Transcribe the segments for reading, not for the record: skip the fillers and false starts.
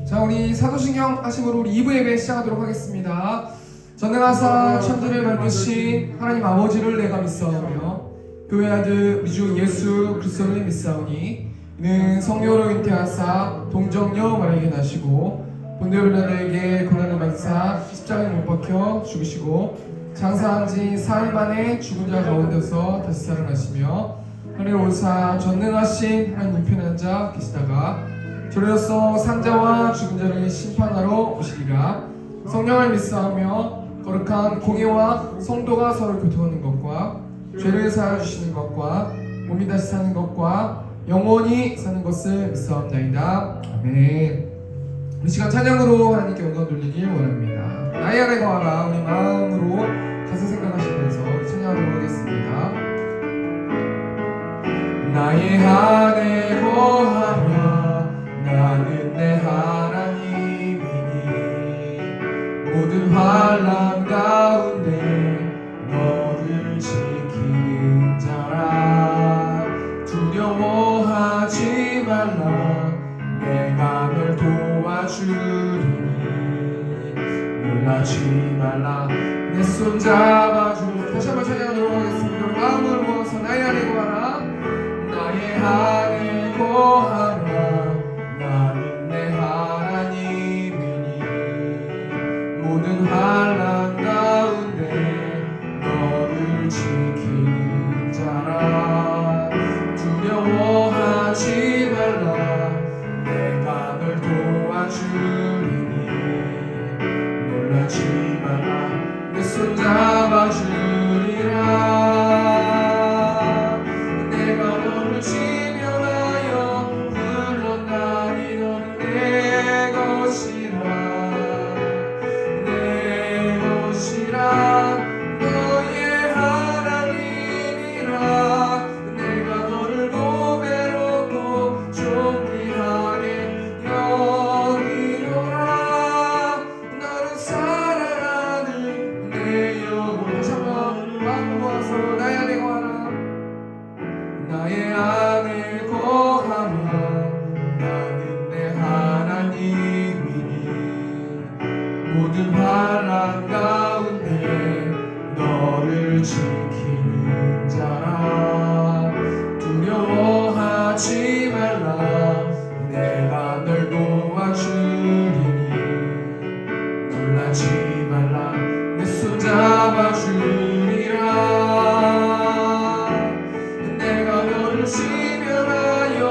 자, 우리 사도신경 하심으로 우리 2부 예배 시작하도록 하겠습니다. 전능하사 천지를 만드신 하나님 아버지를 내가 믿사오며 그의 아들 우리 주 예수 그리스도를 믿사오니 이는 성령으로 잉태하사 동정녀 마리아에게 나시고 본디오 빌라도에게 고난을 받으사 십자가에 못 박혀 죽으시고 장사한 지 4일 만에 죽은 자 가운데서 다시 살아나시며 하늘 오사 전능하신 하나님 우편에 앉아 계시다가 저로서 산자와 죽은 자를 심판하러 오시리라. 성령을 믿사오며 거룩한 공예와 성도가 서로 교통하는 것과 죄를 사하여 주시는 것과 몸이 다시 사는 것과 영원히 사는 것을 믿사옵나이다. 아멘. 이 시간 찬양으로 하나님께 영광 돌리길 원합니다. 나의 안에 거하라. 우리 마음으로 가사 생각하시면서 찬양하도록 하겠습니다. 나의 안에 거하라. 나는 내 하나님이니 모든 환난 가운데 너를 지키는 자라. 두려워하지 말라. 내가 널 도와주리니 놀라지 말라. 내 손 잡아주. 다시 한번 찬양하도록 하겠습니다. 마음을 모아서 나의 안에 거하라. 나의 안에 거하라. 나는 내 하나님이니 모든 환난 가운데 너를 지키는 자라. 두려워하지 말라. 내가 널 도와주리니 놀라지 말라. 내 손 잡아주리라. 내가 너를 지명하여 불렀나니 너는 내 것이라. 내 것이라. 너의 하나님이라. 내가 너를 보배롭고 존귀하게 여기노라. 너를 사랑하는 내 영혼. 다시 한번 마음 모아서 나의 안에 거하라. 나의 안에 거하라. 나는 내 하나님이니 모든 환난 가운데 너를 지키는 자라. 두려워하지 말라. 내가 널 도와주리니 놀라지 말라. 내 손 잡아주리라. 내가 너를 지명하여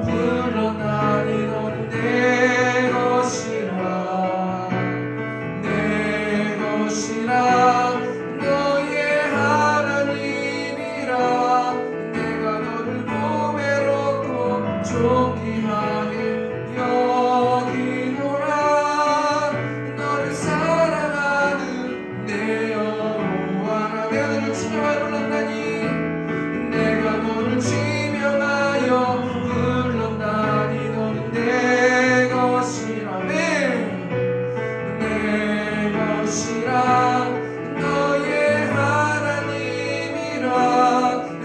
불렀나니 너는 내 것이라. 내 것이라. 너의 하나님이라. 내가 너를 보배롭고 존귀하게 여기노라. 너를 사랑하는 내 여호와라. 내가 너를 지명하여 불렀나니 내가 너를 지명하여 불렀나니 너는 내 것이라. 내 것이라. 너의 하나님이라.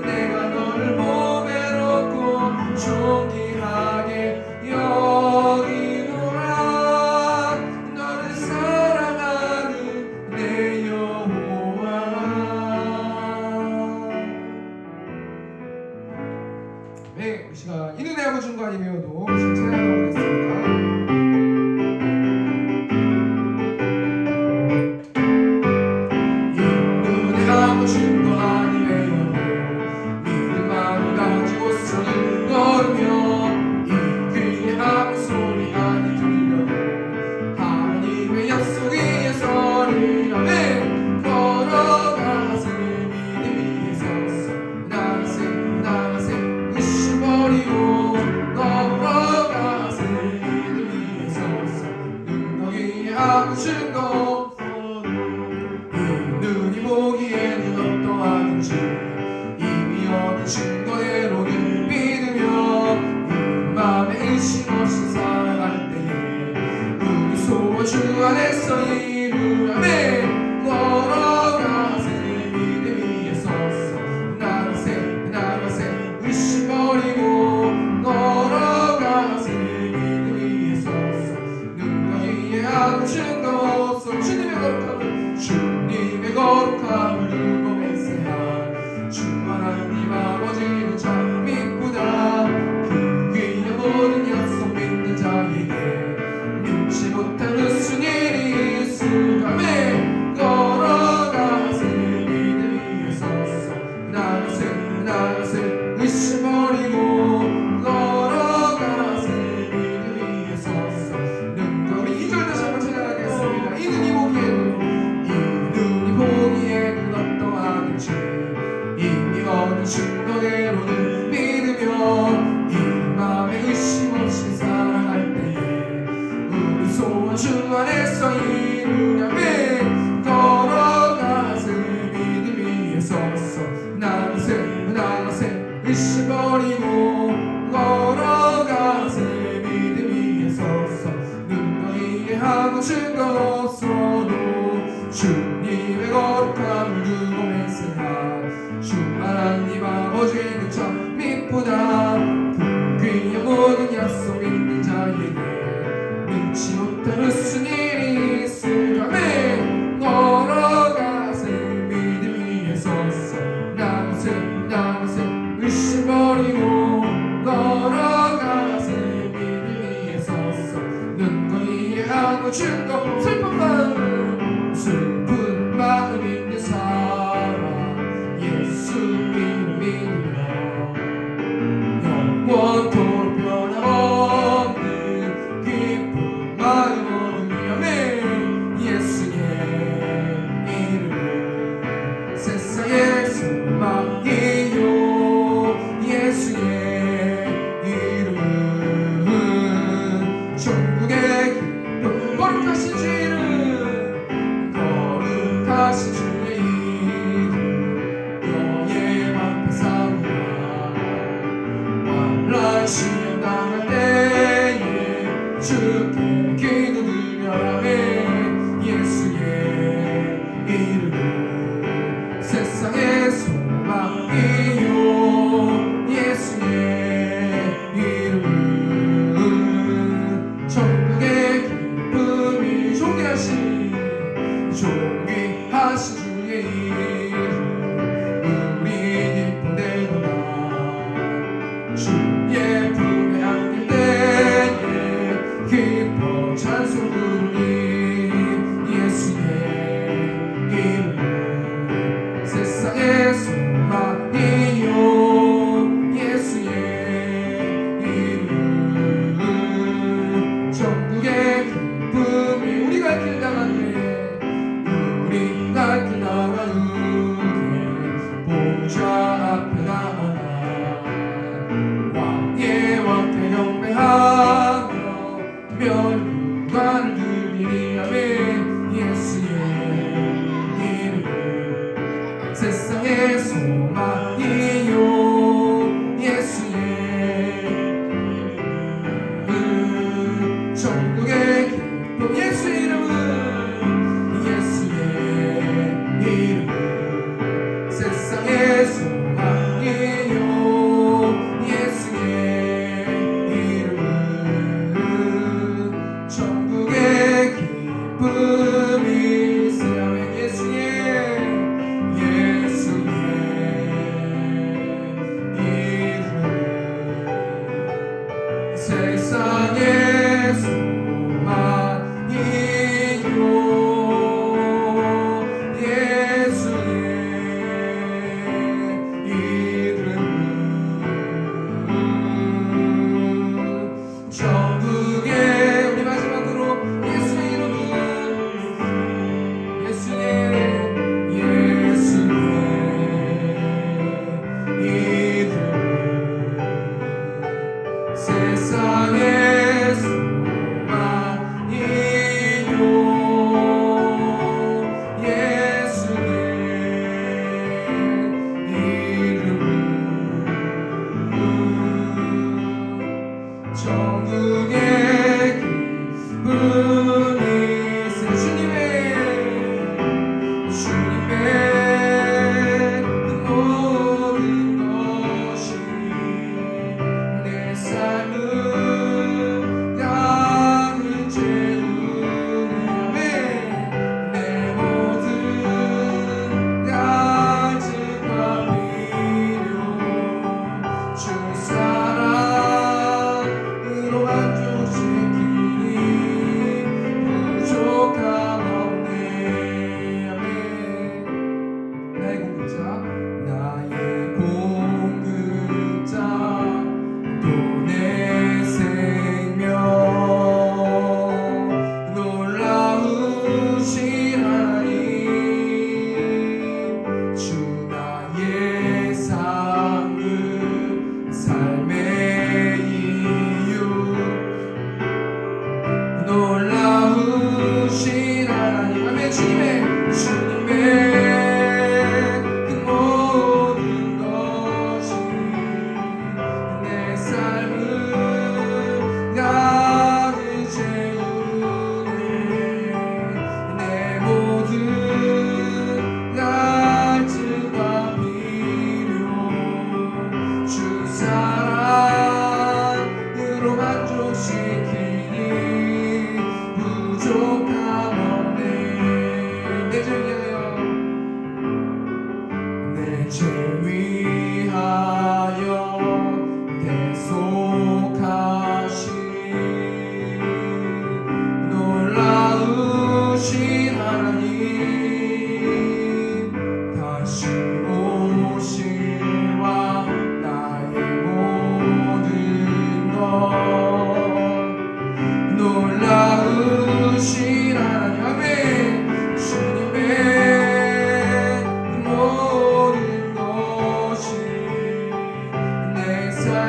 내가 너를 보배롭고 존귀하게 여기노라. 너를 사랑하는 내 여호와라. 네, 이 시간 이는 내 아버지 중간이며도 찬양하도록 하겠습니다. 이는 내 아버지 중간이며도 믿음만을 가지고서 걸으며 이 귀에 아무 소리 아니 들려도 하나님의 약속 위에 서리라. 걸어가세 믿음 위에 서서 나가세 의심버리고 걸어가세 믿음 위에 서서 능력 위에 아무 증거. 이 눈이 보기에는 어떠하든지 이미 얻은 증거대로는 믿으며 마음에 의심 없이 살아갈 때에 우리 소원 주 안에서 이루라. 걸어가세 믿음 위에 서서 나가세 의심 버리고 걸어가세 믿음 위에 서서 눈덩이에 하고 증거 없어도 주님의 거룩함을 두고 맹세하 주 하나님 아버지는 참 믿보다 그 귀한 모든 약속 믿는 자에게 믿지 못할 무슨 일이 있을까 아멘 걸어가세 믿음 위에 서서 나가세 의심 버리고 걸어가세 믿음 위에 서서 눈덩이에 하고 증거 슬픈 마음 있는 사람 예수 믿으며 영원토록 변함없는 기쁜 마음 얻으며 아멘 예수의 이름 세상의 소망이요 예수의 이름은 천국의 기쁨 거룩하신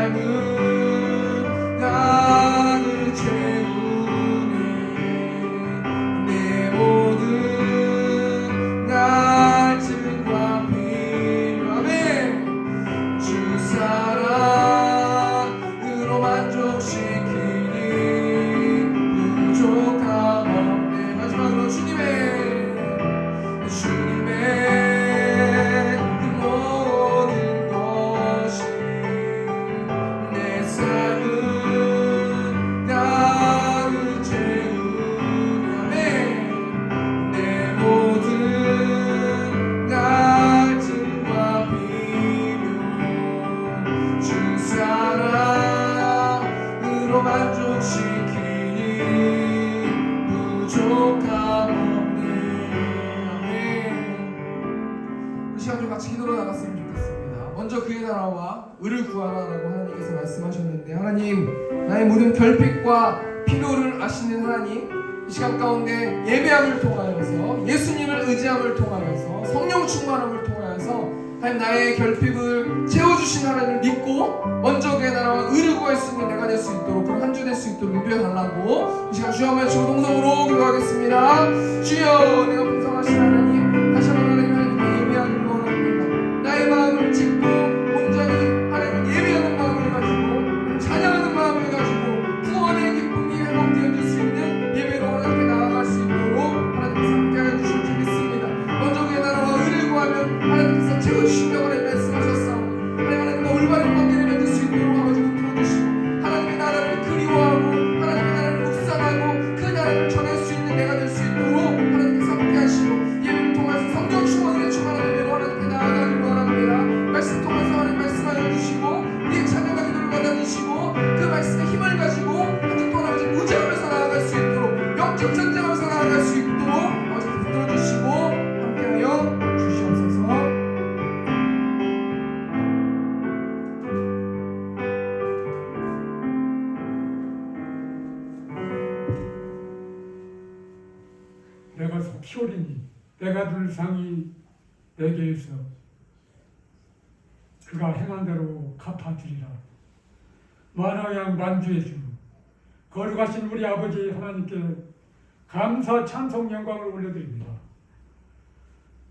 삶은 나를 채우네. 내 모든 갈증과 필요. 아멘. 주 사랑으로 만족시키니 부족함 없네. 마지막으로 주님의 그 모든 것이 내 삶은 나를 채우네. 내 모든 갈증과 필요 주 사랑으로 만족시키니 부족함 없네. 아멘. 이 시간 좀 같이 기도로 나갔으면 좋겠습니다. 먼저 그의 나라와 의를 구하라라고 하나님께서 말씀하셨는데, 하나님, 나의 모든 결핍과 필요를 아시는 하나님, 이 시간 가운데 예배함을 통하여서, 예수님을 의지함을 통하여서, 성령 충만함을 통하여서 하나님 나의 결핍을 채워주신 하나님을 믿고 먼저 그의 나라와 의를 구할 수 있는 내가 될 수 있도록, 그런 한 주 될 수 있도록 인도해 달라고 이 시간 주여 한번 외치고 동성으로 기도하겠습니다. 주여, 내가 풍성하신 하나님, 다시 한번 하나님께 예배하는 원합니다. 나의 마음을 찢고 온전히 하나님 예배하는 마음을 가지고, 찬양하는 마음을 가지고 구원의 기쁨이 회복되어질 수 있는 예배로 하나님께 나아갈 수 있도록 하나님께서 함께하여 주실 줄 믿습니다. 먼저 그의 나라와 의를 구하면 하나님께서 채워주신다고 말씀하셨사오니 하나님과 올바른 관계를 맺을 수 있도록 아버지 붙들어주시고, 하나님의 나라를 그리워하고 하나님의 나라를 묵상하고 그 나라를 전할 수 있는 내가 될 수 있도록 하나님께서 함께하시고, 예배를 통해서 성령 충만을 충만하는 예배로 하나님께 나아가기를 원합니다. 말씀 통해서 하나님 말씀하여 주시고 우리의 찬양과 기도를 받아주시고 그 말씀의 힘을 가지고 한 주 동안 아버지 무장하면서 나아갈 수 있도록, 영적 전쟁하면서 나아갈 수 있도록 아버지 붙들어주시고 함께하여 주시옵소서. 내가 속히오리니 내가 둘 상이 내게 있어 그가 행한 대로 갚아주리라. 만왕양 만주의 주 거룩하신 우리 아버지 하나님께 감사 찬송 영광을 올려드립니다.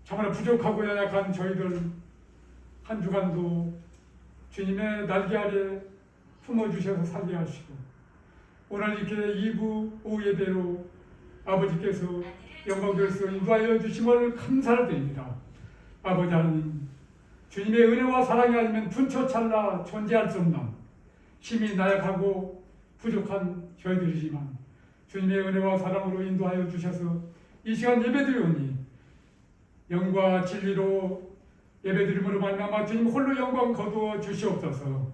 참으로 부족하고 연약한 저희들 한 주간도 주님의 날개 아래 품어주셔서 살게 하시고, 오늘 이렇게 2부 오후 예배로 아버지께서 영광들서 인도하여 주심을 감사를 드립니다. 아버지 하나님, 주님의 은혜와 사랑이 아니면 분초찰나 존재할 수 없는 힘이 나약하고 부족한 저희들이지만 주님의 은혜와 사랑으로 인도하여 주셔서 이 시간 예배드리오니 영과 진리로 예배드림으로 말미암아 주님 홀로 영광 거두어 주시옵소서.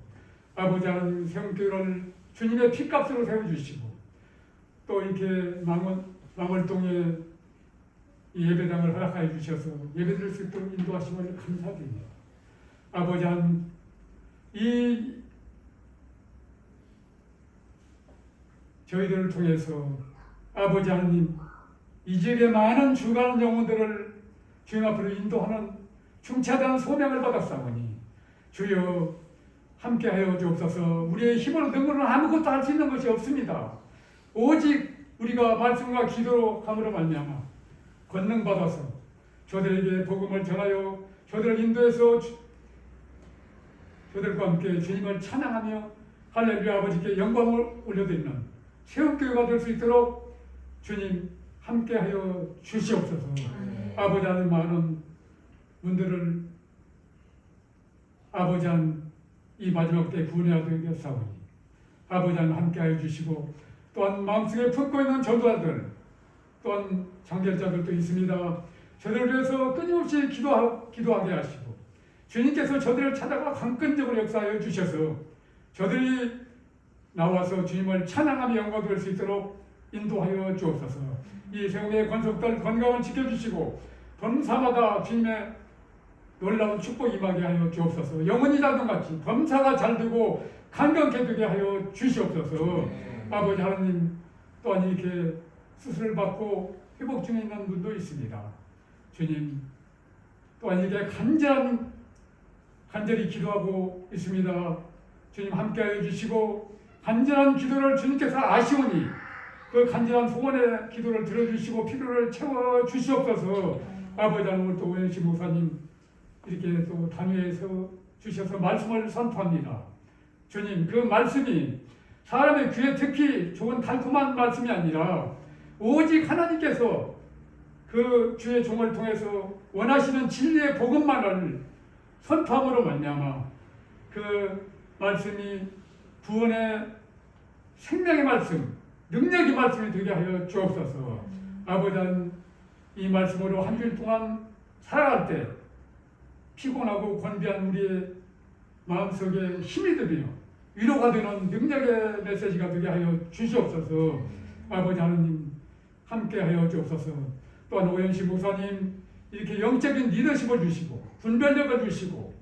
아버지 하나님, 생교를 주님의 피값으로 세워주시고 또 이렇게 망월동에 이 예배당을 허락하여 주셔서 예배드릴 수 있도록 인도하심을 감사드립니다. 아버지 하나님, 이 저희들을 통해서 아버지 하나님, 이 지역의 많은 죽어가는 영혼들을 주님 앞으로 인도하는 중차대한 소명을 받았사오니 주여 함께하여 주옵소서. 우리의 힘으로 능으로는 아무것도 할 수 있는 것이 없습니다. 오직 우리가 말씀과 기도로 함으로 말미암아 권능받아서 저들에게 복음을 전하여 저들을 인도해서 저들과 함께 주님을 찬양하며 할렐루야 아버지께 영광을 올려드리는 새롭교회가 될 수 있도록 주님 함께하여 주시옵소서. 아버지 하나님, 많은 분들을 아버지 하나님 이 마지막 때 구원하게 사오니 아버지 하나님 함께하여 주시고, 또한 마음속에 품고 있는 전도자들 또한 장결자들도 있습니다. 저들을 위해서 끊임없이 기도하게 하시고 주님께서 저들을 찾아가 강권적으로 역사하여 주셔서 저들이 나와서 주님을 찬양하며 영광 돌릴 수 있도록 인도하여 주옵소서. 이 세움의 권속들 건강을 지켜주시고 범사마다 주님의 놀라운 축복 임하게 하여 주옵소서. 영원히 자동같이 범사가 잘 되고 강건케 되게 하여 주시옵소서. 아버지 하나님, 또한 이렇게 수술을 받고 회복 중에 있는 분도 있습니다. 주님, 또한 이렇게 간절히 기도하고 있습니다. 주님 함께하여 주시고 간절한 기도를 주님께서 아시오니 그 간절한 소원의 기도를 들어주시고 필요를 채워 주시옵소서. 아버지 하나님 또 오현식 목사님 이렇게 또 단위에서 주셔서 말씀을 선포합니다. 주님 그 말씀이 사람의 귀에 듣기 좋은 달콤한 말씀이 아니라 오직 하나님께서 그 주의 종을 통해서 원하시는 진리의 복음만을 선포함으로 말미암아 그 말씀이 구원의 생명의 말씀, 능력의 말씀이 되게 하여 주옵소서. 아버지 이 말씀으로 한 주일 동안 살아갈 때 피곤하고 건비한 우리의 마음속에 힘이 들며 위로가 되는 능력의 메시지가 되게 하여 주시옵소서. 아버지 하나님 함께하여 주옵소서. 또한 오현식 목사님 이렇게 영적인 리더십을 주시고 분별력을 주시고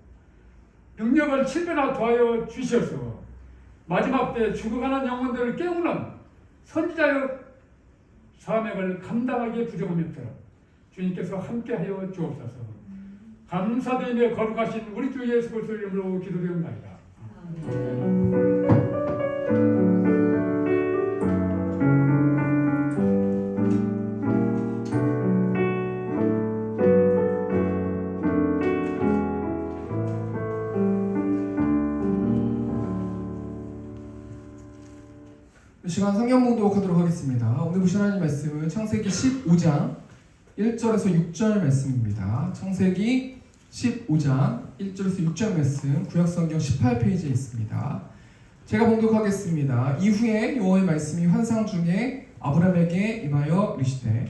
능력을 7배나 더하여 주셔서 마지막 때 죽어가는 영혼들을 깨우는 선지자의 사명을 감당하기에 부족함없도록 주님께서 함께하여 주옵소서. 감사드리며 거룩하신 우리 주 예수 그리스도 이름으로 기도드립니다. 이 시간 성경 봉독하도록 하겠습니다. 오늘 보신 하나님 말씀은 창세기 15장 1절에서 6절 말씀입니다. 창세기 15장 1절에서 6절 말씀 구약성경 18페이지에 있습니다. 제가 봉독하겠습니다. 이후에 여호와의 말씀이 환상 중에 아브라함에게 임하여 이르시되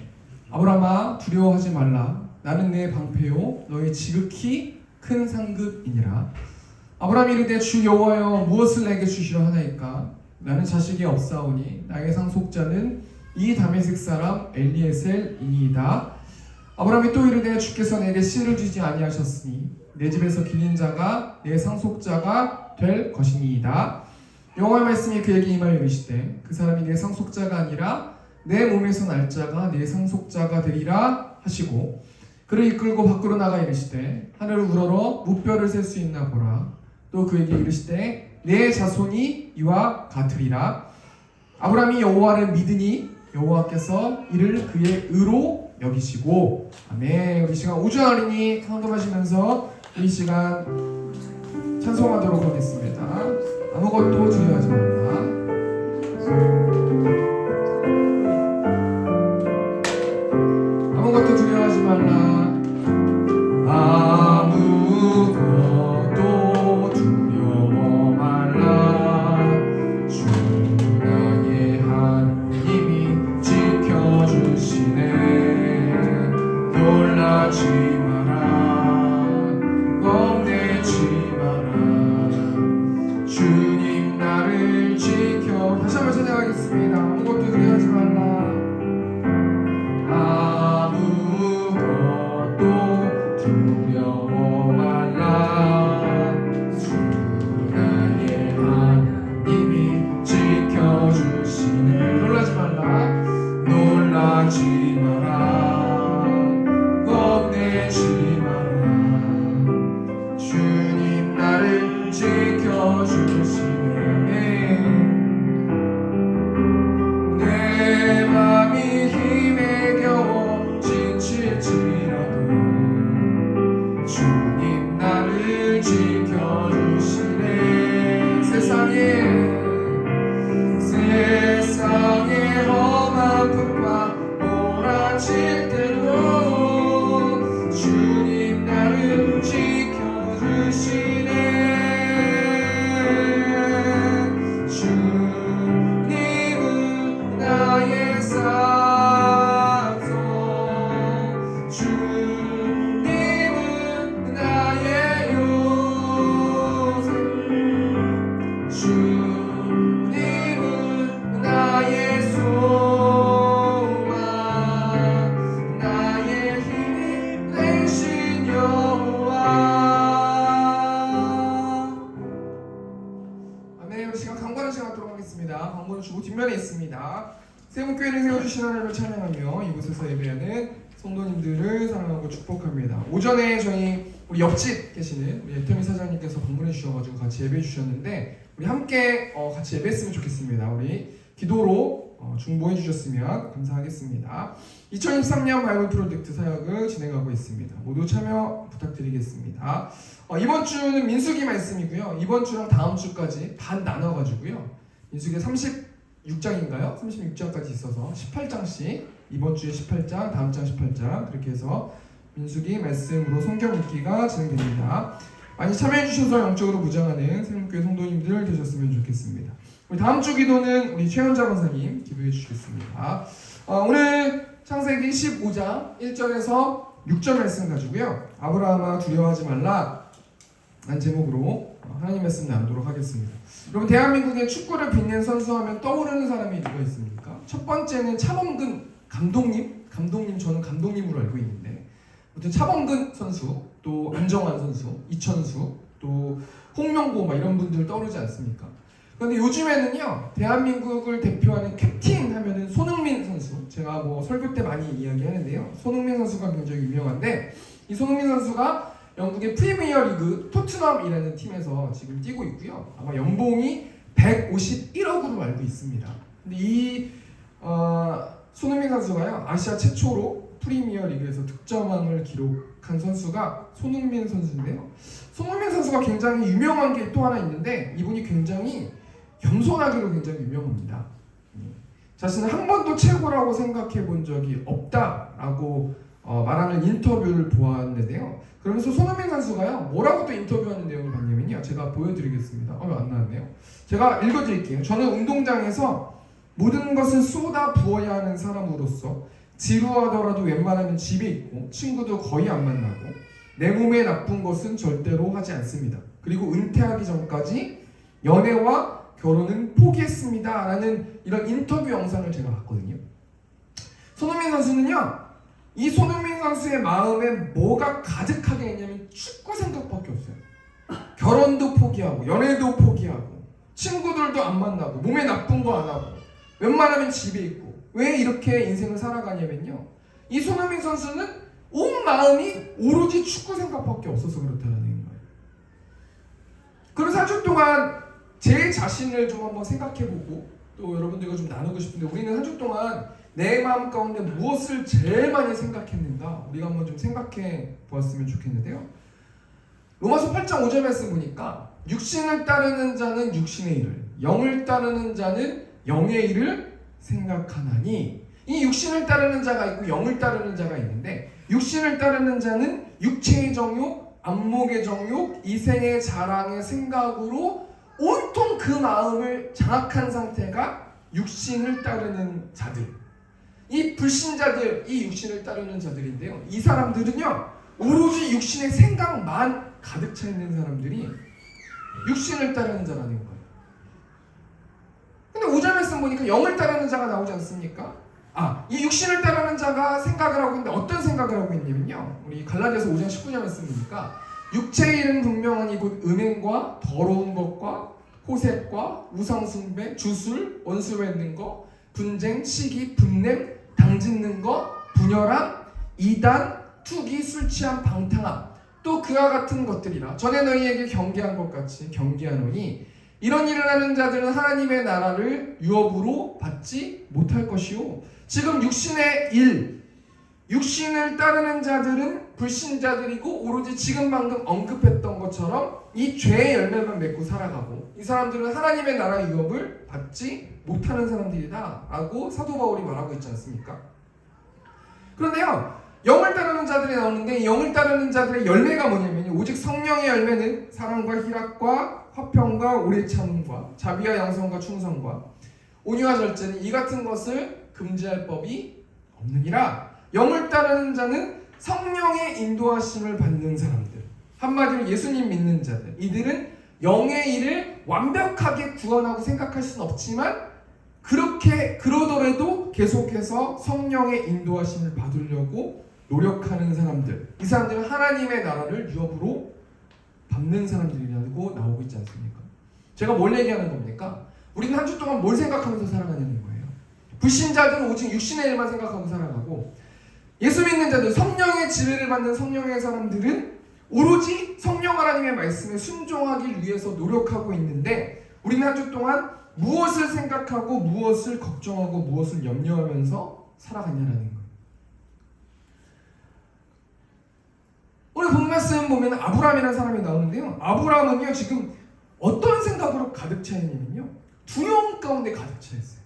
아브라함아 두려워하지 말라. 나는 내 방패요 너의 지극히 큰 상급이니라. 아브라함이 이르되 주 여호와여 무엇을 내게 주시려 하나이까? 나는 자식이 없사오니 나의 상속자는 이 다메섹 사람 엘리에셀이니이다. 아브라함이 또 이르되 주께서 내게 씨를 주지 아니하셨으니 내 집에서 기린 자가 내 상속자가 될 것이니이다. 여호와의 말씀이 그에게 임하여 이르시되 그 사람이 내 상속자가 아니라 내 몸에서 날 자가 내 상속자가 되리라 하시고 그를 이끌고 밖으로 나가 이르시되 하늘을 우러러 무뼈를 셀 수 있나 보라. 또 그에게 이르시되 내 자손이 이와 같으리라. 아브라함이 여호와를 믿으니 여호와께서 이를 그의 의로 여기시고. 아멘. 우리 시간 우주하리니 감동하시면서 이 시간 찬송하도록 하겠습니다. 아무것도 두려워하지 말라. 아무것도 두려워하지 말라. 아무것도 두려워 말라. 주 나의 하나님이 지켜주시네. 놀라지 마라. 겁내지 마라. 주님 나를 지켜. 다시 한번 찬양하겠습니다. 아무것도 두려워하지 말라. 아무것도 두려워 말라. 주 나의 하나님이 지켜주시네. 놀라지 말라. 놀라지 마라. 겁내지 마라. 주님 나를 지켜주시네. 내 맘이 힘에 겨워 지칠지라도 주님 나를 지켜주시네. 세상에 험한 풍파 몰아칠 때도 주님 나를 지켜주시네. 주님은 나의 산소. 주님은 나의 요새. 주님은 나의 소망. 나의 힘이 되신 여호와. 아멘. 우리 시간 강구하는 시간 갖도록 하겠습니다. 강구는 주보 뒷면에 있습니다. 세문교회를 세워주신 하나님을 찬양하며 이곳에서 예배하는 성도님들을 사랑하고 축복합니다. 오전에 저희 우리 옆집 계시는 우리 애터미 사장님께서 방문해 주셔가지고 같이 예배해 주셨는데 우리 함께 같이 예배했으면 좋겠습니다. 우리 기도로 중보해 주셨으면 감사하겠습니다. 2023년 바이블 프로젝트 사역을 진행하고 있습니다. 모두 참여 부탁드리겠습니다. 이번 주는 민수기 말씀이고요. 이번 주랑 다음 주까지 반 나눠가지고요. 민수기 36장인가요? 36장까지 있어서 18장씩 이번 주에 18장, 다음 장 18장 그렇게 해서 민수기 말씀으로 성경 읽기가 진행됩니다. 많이 참여해 주셔서 영적으로 무장하는 새롭교회 성도님들 되셨으면 좋겠습니다. 우리 다음 주 기도는 우리 최현자 권사님 기도해 주시겠습니다. 오늘 창세기 15장 1절에서 6절 말씀 가지고요. 아브라함아 두려워하지 말라 라는 제목으로 하나님 말씀 나누도록 하겠습니다. 여러분 대한민국의 축구를 빛낸 선수 하면 떠오르는 사람이 누가 있습니까? 첫 번째는 차범근 감독님 저는 감독님으로 알고 있는데 아무튼 차범근 선수, 또 안정환 선수, 이천수, 또 홍명보 막 이런 분들 떠오르지 않습니까? 그런데 요즘에는요 대한민국을 대표하는 캡틴 하면은 손흥민 선수, 제가 뭐 설교 때 많이 이야기하는데요. 손흥민 선수가 굉장히 유명한데 이 손흥민 선수가 영국의 프리미어리그 토트넘이라는 팀에서 지금 뛰고 있고요. 아마 연봉이 151억으로 알고 있습니다. 근데 이 손흥민 선수가요 아시아 최초로 프리미어리그에서 득점왕을 기록한 선수가 손흥민 선수인데요. 손흥민 선수가 굉장히 유명한 게 또 하나 있는데 이분이 굉장히 겸손하기로 굉장히 유명합니다. 자신은 한 번도 최고라고 생각해 본 적이 없다라고 말하는 인터뷰를 보았는데요. 그러면서 손흥민 선수가요 뭐라고 또 인터뷰하는 내용을 봤냐면요. 제가 보여드리겠습니다. 안 나왔네요. 제가 읽어드릴게요. 저는 운동장에서 모든 것을 쏟아 부어야 하는 사람으로서 지루하더라도 웬만하면 집에 있고 친구도 거의 안 만나고 내 몸에 나쁜 것은 절대로 하지 않습니다. 그리고 은퇴하기 전까지 연애와 결혼은 포기했습니다 라는 이런 인터뷰 영상을 제가 봤거든요. 손흥민 선수는요 이 손흥민 선수의 마음에 뭐가 가득하게 있냐면 축구 생각밖에 없어요. 결혼도 포기하고 연애도 포기하고 친구들도 안 만나고 몸에 나쁜 거 안 하고 웬만하면 집에 있고. 왜 이렇게 인생을 살아가냐면요 이 손흥민 선수는 온 마음이 오로지 축구 생각밖에 없어서 그렇다는 거예요. 그래서 한 주 동안 제 자신을 좀 한번 생각해보고 또 여러분들과 좀 나누고 싶은데 우리는 한 주 동안 내 마음 가운데 무엇을 제일 많이 생각했는가 우리가 한번 좀 생각해 보았으면 좋겠는데요. 로마서 8장 5절 말씀 보니까 육신을 따르는 자는 육신의 일을, 영을 따르는 자는 영의 일을 생각하나니, 이 육신을 따르는 자가 있고 영을 따르는 자가 있는데 육신을 따르는 자는 육체의 정욕, 안목의 정욕, 이생의 자랑의 생각으로 온통 그 마음을 장악한 상태가 육신을 따르는 자들, 이 불신자들, 이 육신을 따르는 자들인데요. 이 사람들은요 오로지 육신의 생각만 가득 차 있는 사람들이 육신을 따르는 자라는 거예요. 근데 5절 말씀 보니까 영을 따르는 자가 나오지 않습니까? 이 육신을 따르는 자가 생각을 하고 있는데 어떤 생각을 하고 있냐면요. 우리 갈라디아서 5장 19절 말씀 보니까 육체의 일은 분명하니 곧 음행과 더러운 것과 호색과 우상숭배, 주술, 원수 맺는 것, 분쟁, 시기, 분냄, 당짓는 것, 분열함, 이단, 투기, 술 취함, 방탕함, 또 그와 같은 것들이라 전에 너희에게 경계한 것 같이 경계하노니 이런 일을 하는 자들은 하나님의 나라를 유업으로 받지 못할 것이요. 지금 육신의 일, 육신을 따르는 자들은 불신자들이고 오로지 지금 방금 언급했던 것처럼 이 죄의 열매만 맺고 살아가고 이 사람들은 하나님의 나라 유업을 받지 못하는 사람들이다 라고 사도 바울이 말하고 있지 않습니까? 그런데요 영을 따르는 자들이 나오는데 영을 따르는 자들의 열매가 뭐냐면요 오직 성령의 열매는 사랑과 희락과 화평과 오래 참음과 자비와 양성과 충성과 온유와 절제는 이 같은 것을 금지할 법이 없느니라. 영을 따르는 자는 성령의 인도하심을 받는 사람들, 한마디로 예수님 믿는 자들, 이들은 영의 일을 완벽하게 구원하고 생각할 수는 없지만 그러더라도 계속해서 성령의 인도하심을 받으려고 노력하는 사람들, 이 사람들은 하나님의 나라를 유업으로 받는 사람들이라고 나오고 있지 않습니까? 제가 뭘 얘기하는 겁니까? 우리는 한 주 동안 뭘 생각하면서 살아가냐는 거예요. 불신자들은 오직 육신의 일만 생각하고 살아가고 예수 믿는 자들, 성령의 지배를 받는 성령의 사람들은 오로지 성령 하나님의 말씀에 순종하기 위해서 노력하고 있는데 우리는 한 주 동안 무엇을 생각하고 무엇을 걱정하고 무엇을 염려하면서 살아갔냐라는 거예요. 오늘 본 말씀 보면 아브라함이라는 사람이 나오는데요. 아브라함은요 지금 어떤 생각으로 가득 차 있냐면요, 두려움 가운데 가득 차 있어요.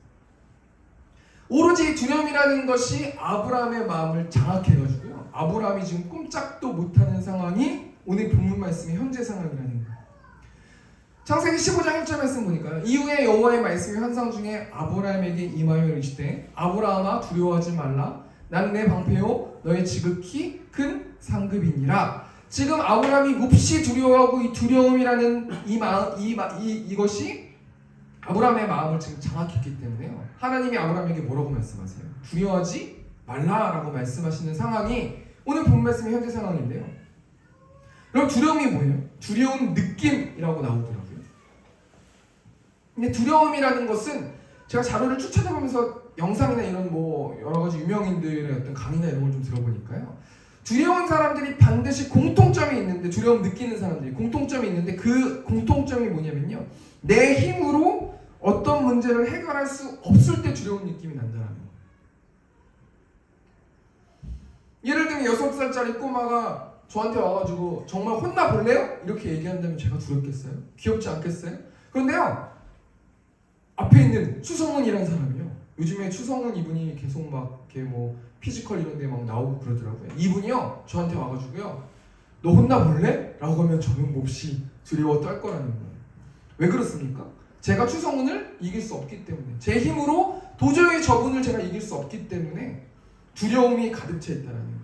오로지 두려움이라는 것이 아브라함의 마음을 장악해가지고요, 아브라함이 지금 꼼짝도 못하는 상황이 오늘 본문 말씀의 현재 상황이라는 거예요. 창세기 15장 1절 말씀 보니까 이후에 여호와의 말씀이 환상 중에 아브라함에게 임하여 이르시되 아브라함아 두려워하지 말라. 나는 내 방패요 너의 지극히 큰 상급이니라. 지금 아브라함이 몹시 두려워하고 이 두려움이라는 이것이 아브라함의 마음을 지금 장악했기 때문에요, 하나님이 아브라함에게 뭐라고 말씀하세요? 두려워하지 말라라고 말씀하시는 상황이 오늘 본 말씀의 현재 상황인데요. 그럼 두려움이 뭐예요? 두려운 느낌이라고 나오더라고요. 근데 두려움이라는 것은 제가 자료를 쭉 찾아보면서 영상이나 이런 뭐 여러 가지 유명인들의 어떤 강의나 이런 걸 좀 들어보니까요, 두려운 사람들이 반드시 공통점이 있는데, 두려움 느끼는 사람들이 공통점이 있는데 그 공통점이 뭐냐면요, 내 힘으로 어떤 문제를 해결할 수 없을 때 두려운 느낌이 난다는 거예요. 예를 들면 6살짜리 꼬마가 저한테 와가지고 정말 혼나볼래요? 이렇게 얘기한다면 제가 두렵겠어요? 귀엽지 않겠어요? 그런데요, 앞에 있는 추성훈이라는 사람이요, 요즘에 추성훈 이분이 계속 막 이렇게 뭐 피지컬 이런 데 막 나오고 그러더라고요. 이분이요 저한테 와가지고요, 너 혼나볼래? 라고 하면 저는 몹시 두려워 떨 거라는 거예요. 왜 그렇습니까? 제가 추성훈을 이길 수 없기 때문에, 제 힘으로 도저히 저분을 제가 이길 수 없기 때문에 두려움이 가득 차 있다는 거예요.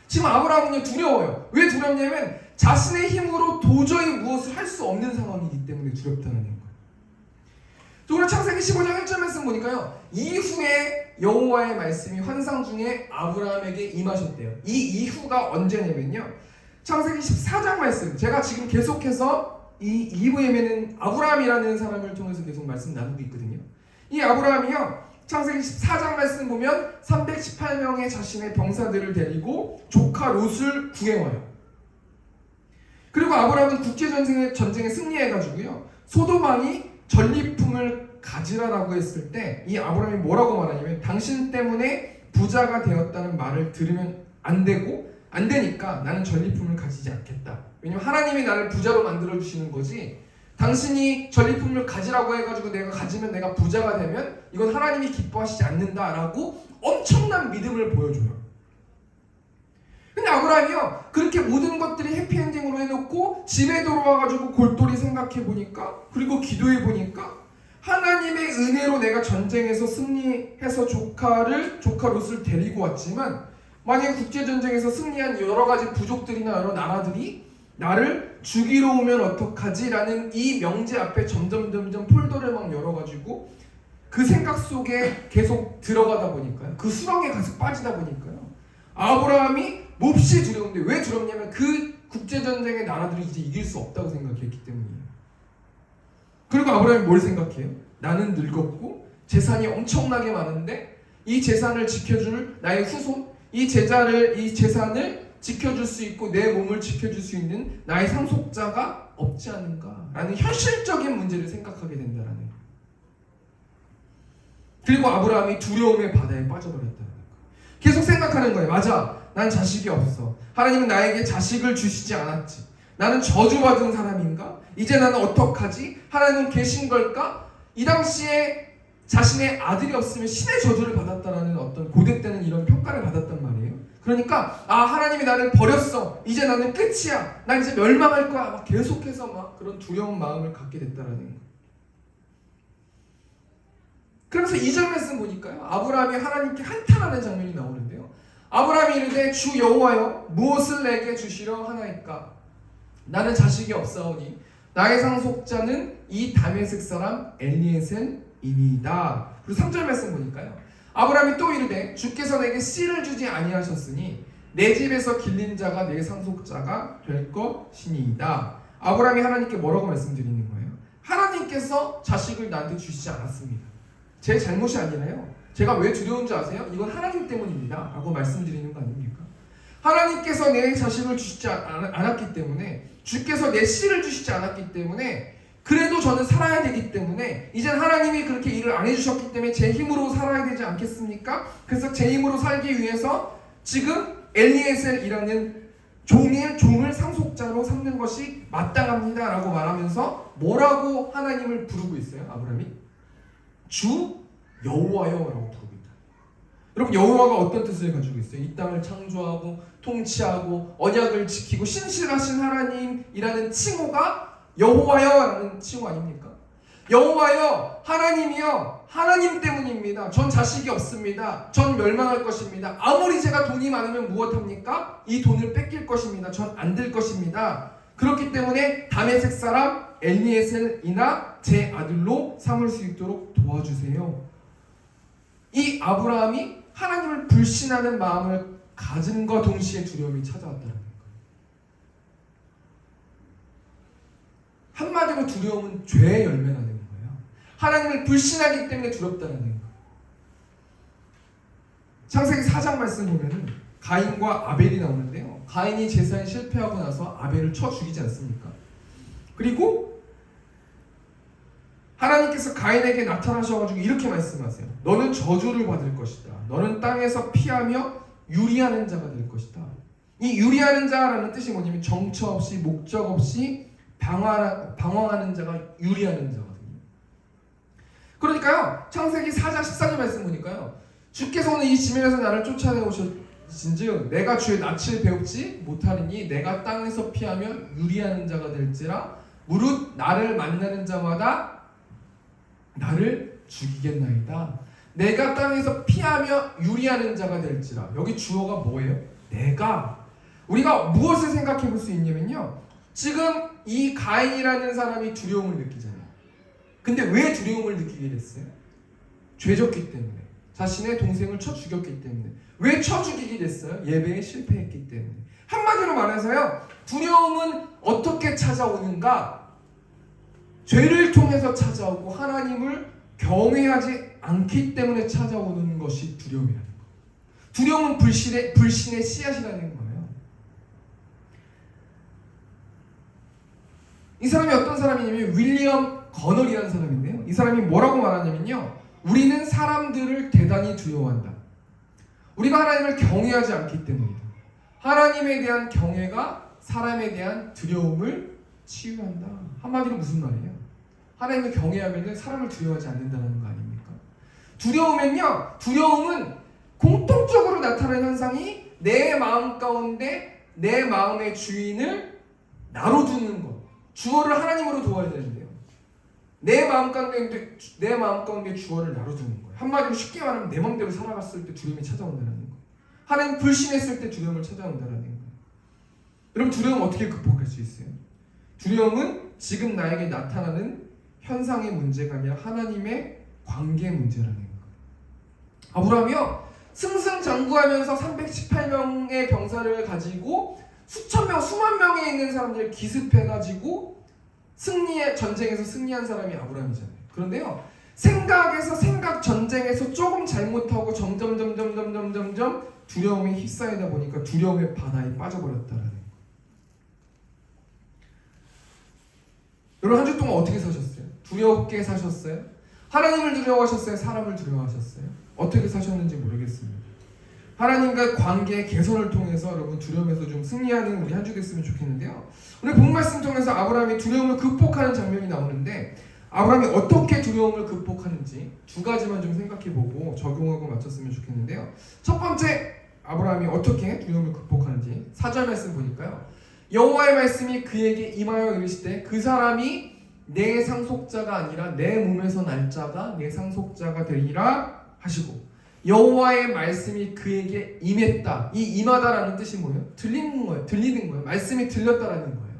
지금 아브라함은요 두려워요. 왜 두렵냐면 자신의 힘으로 도저히 무엇을 할 수 없는 상황이기 때문에 두렵다는 거예요. 오늘 창세기 15장 1절 말씀 보니까요, 이후에 여호와의 말씀이 환상 중에 아브라함에게 임하셨대요. 이 이후가 언제냐면요, 창세기 14장 말씀, 제가 지금 계속해서 이 이브에는 아브라함이라는 사람을 통해서 계속 말씀 나누고 있거든요. 이 아브라함이요 창세기 14장 말씀 보면 318명의 자신의 병사들을 데리고 조카 롯을 구해와요. 그리고 아브라함은 국제전쟁에 승리해가지고요, 소돔왕이 전리품을 가지라라고 했을 때 이 아브라함이 뭐라고 말하냐면, 당신 때문에 부자가 되었다는 말을 들으면 안 되니까 나는 전리품을 가지지 않겠다. 왜냐면 하나님이 나를 부자로 만들어 주시는 거지, 당신이 전리품을 가지라고 해가지고 내가 가지면 내가 부자가 되면 이건 하나님이 기뻐하시지 않는다라고 엄청난 믿음을 보여줘요. 근데 아브라함이요 그렇게 모든 것들이 해피엔딩으로 해놓고 집에 돌아와가지고 골똘히 생각해보니까, 그리고 기도해보니까 하나님의 은혜로 내가 전쟁에서 승리해서 조카 롯을 데리고 왔지만, 만약에 국제전쟁에서 승리한 여러 가지 부족들이나 여러 나라들이 나를 죽이러 오면 어떡하지? 라는 이 명제 앞에 점점 폴더를 막 열어가지고 그 생각 속에 계속 들어가다 보니까요, 그 수렁에 가서 빠지다 보니까요, 아브라함이 몹시 두려운데, 왜 두렵냐면 그 국제전쟁의 나라들이 이제 이길 수 없다고 생각했기 때문이에요. 그리고 아브라함이 뭘 생각해요? 나는 늙었고 재산이 엄청나게 많은데 이 재산을 지켜줄 나의 후손, 이 재산을 지켜줄 수 있고 내 몸을 지켜줄 수 있는 나의 상속자가 없지 않은가라는 현실적인 문제를 생각하게 된다는 거예요. 그리고 아브라함이 두려움의 바다에 빠져버렸다는 거예요. 계속 생각하는 거예요. 맞아, 난 자식이 없어. 하나님은 나에게 자식을 주시지 않았지. 나는 저주받은 사람인가? 이제 나는 어떡하지? 하나님은 계신 걸까? 이 당시에 자신의 아들이 없으면 신의 저주를 받았다라는 어떤 고대 때는 이런 평가를 받았단 말이에요. 그러니까 하나님이 나를 버렸어. 이제 나는 끝이야. 난 이제 멸망할 거야. 막 계속해서 막 그런 두려운 마음을 갖게 됐다라는 거예요. 그러면서 2절 말씀 보니까요, 아브라함이 하나님께 한탄하는 장면이 나오는데요. 아브라함이 이르되 주 여호와여 무엇을 내게 주시려 하나이까? 나는 자식이 없사오니 나의 상속자는 이 다메섹 사람 엘리에셀이니이다. 그리고 3절 말씀 보니까요, 아브라함이 또 이르되 주께서 내게 씨를 주지 아니하셨으니 내 집에서 길린 자가 내 상속자가 될 것이니이다. 아브라함이 하나님께 뭐라고 말씀드리는 거예요? 하나님께서 자식을 나한테 주시지 않았습니다. 제 잘못이 아니라요, 제가 왜 두려운 줄 아세요? 이건 하나님 때문입니다 라고 말씀드리는 거 아닙니까? 하나님께서 내 자식을 주시지 않았기 때문에, 주께서 내 씨를 주시지 않았기 때문에 그래도 저는 살아야 되기 때문에 이젠 하나님이 그렇게 일을 안 해주셨기 때문에 제 힘으로 살아야 되지 않겠습니까? 그래서 제 힘으로 살기 위해서 지금 엘리에셀이라는 종을 상속자로 삼는 것이 마땅합니다 라고 말하면서 뭐라고 하나님을 부르고 있어요? 아브라함이? 주 여호와여 라고 부르고 있다. 여러분, 여호와가 어떤 뜻을 가지고 있어요? 이 땅을 창조하고 통치하고 언약을 지키고 신실하신 하나님이라는 칭호가 여호와여라는 칭호 아닙니까? 여호와여, 하나님이여, 하나님 때문입니다. 전 자식이 없습니다. 전 멸망할 것입니다. 아무리 제가 돈이 많으면 무엇합니까? 이 돈을 뺏길 것입니다. 전 안 될 것입니다. 그렇기 때문에 다메섹 사람 엘리에셀이나 제 아들로 삼을 수 있도록 도와주세요. 이 아브라함이 하나님을 불신하는 마음을 가진과 동시에 두려움이 찾아왔다는 거예요. 한마디로 두려움은 죄의 열매라는 거예요. 하나님을 불신하기 때문에 두렵다는 거예요. 창세기 4장 말씀 보면은 가인과 아벨이 나오는데요. 가인이 제사에 실패하고 나서 아벨을 쳐 죽이지 않습니까? 그리고 하나님께서 가인에게 나타나셔가지고 이렇게 말씀하세요. 너는 저주를 받을 것이다. 너는 땅에서 피하며 유리하는 자가 될 것이다. 이 유리하는 자라는 뜻이 뭐냐면 정처 없이 목적 없이 방황하는 자가 유리하는 자거든요. 그러니까요, 창세기 4장 14절 말씀 보니까요, 주께서 오늘 이 지면에서 나를 쫓아내오셨은즉 내가 주의 낯을 배웁지 못하리니 내가 땅에서 피하며 유리하는 자가 될지라 무릇 나를 만나는 자마다 나를 죽이겠나이다. 내가 땅에서 피하며 유리하는 자가 될지라. 여기 주어가 뭐예요? 내가. 우리가 무엇을 생각해 볼 수 있냐면요, 지금 이 가인이라는 사람이 두려움을 느끼잖아요. 근데 왜 두려움을 느끼게 됐어요? 죄졌기 때문에. 자신의 동생을 쳐 죽였기 때문에. 왜 쳐 죽이게 됐어요? 예배에 실패했기 때문에. 한마디로 말해서요, 두려움은 어떻게 찾아오는가? 죄를 통해서 찾아오고 하나님을 경외하지 않기 때문에 찾아오는 것이 두려움이라는 거예요. 두려움은 불신의 씨앗이라는 거예요. 이 사람이 어떤 사람이냐면 윌리엄 거널이라는 사람인데요. 이 사람이 뭐라고 말하냐면요, 우리는 사람들을 대단히 두려워한다. 우리가 하나님을 경외하지 않기 때문이다. 하나님에 대한 경외가 사람에 대한 두려움을 치유한다. 한마디로 무슨 말이에요? 하나님을 경외하면 사람을 두려워하지 않는다는 거 아닙니까? 두려움은 공통적으로 나타나는 현상이 내 마음 가운데 내 마음의 주인을 나로 두는 것. 주어를 하나님으로 두어야 되는데요, 내 마음 가운데 주어를 나로 두는 거예요. 한마디로 쉽게 말하면 내 마음대로 살아갔을 때 두려움이 찾아온다는 거예요. 하나님 불신했을 때 두려움을 찾아온다는 거예요. 여러분, 두려움 어떻게 극복할 수 있어요? 두려움은 지금 나에게 나타나는 현상의 문제가 아니라 하나님의 관계 문제라는 거예요. 아브라함이요, 승승장구하면서 318명의 병사를 가지고 수만 명에 있는 사람들을 기습해가지고 전쟁에서 승리한 사람이 아브라함이잖아요. 그런데요, 생각 전쟁에서 조금 잘못하고 점점 두려움에 휩싸이다 보니까 두려움의 바다에 빠져버렸다라는 거예요. 여러분, 한 주 동안 어떻게 사셨어요? 두렵게 사셨어요? 하나님을 두려워하셨어요? 사람을 두려워하셨어요? 어떻게 사셨는지 모르겠습니다. 하나님과 관계의 개선을 통해서 여러분 두려움에서 좀 승리하는 우리 한 주 됐으면 좋겠는데요. 오늘 본 말씀 통해서 아브라함이 두려움을 극복하는 장면이 나오는데, 아브라함이 어떻게 두려움을 극복하는지 두 가지만 좀 생각해보고 적용하고 마쳤으면 좋겠는데요. 첫 번째, 아브라함이 어떻게 두려움을 극복하는지 4절 말씀 보니까요, 여호와의 말씀이 그에게 임하여 이르시되 그 사람이 내 상속자가 아니라 내 몸에서 날 자가 내 상속자가 되리라 하시고, 여호와의 말씀이 그에게 임했다. 이 임하다라는 뜻이 뭐예요? 들리는 거예요. 말씀이 들렸다라는 거예요.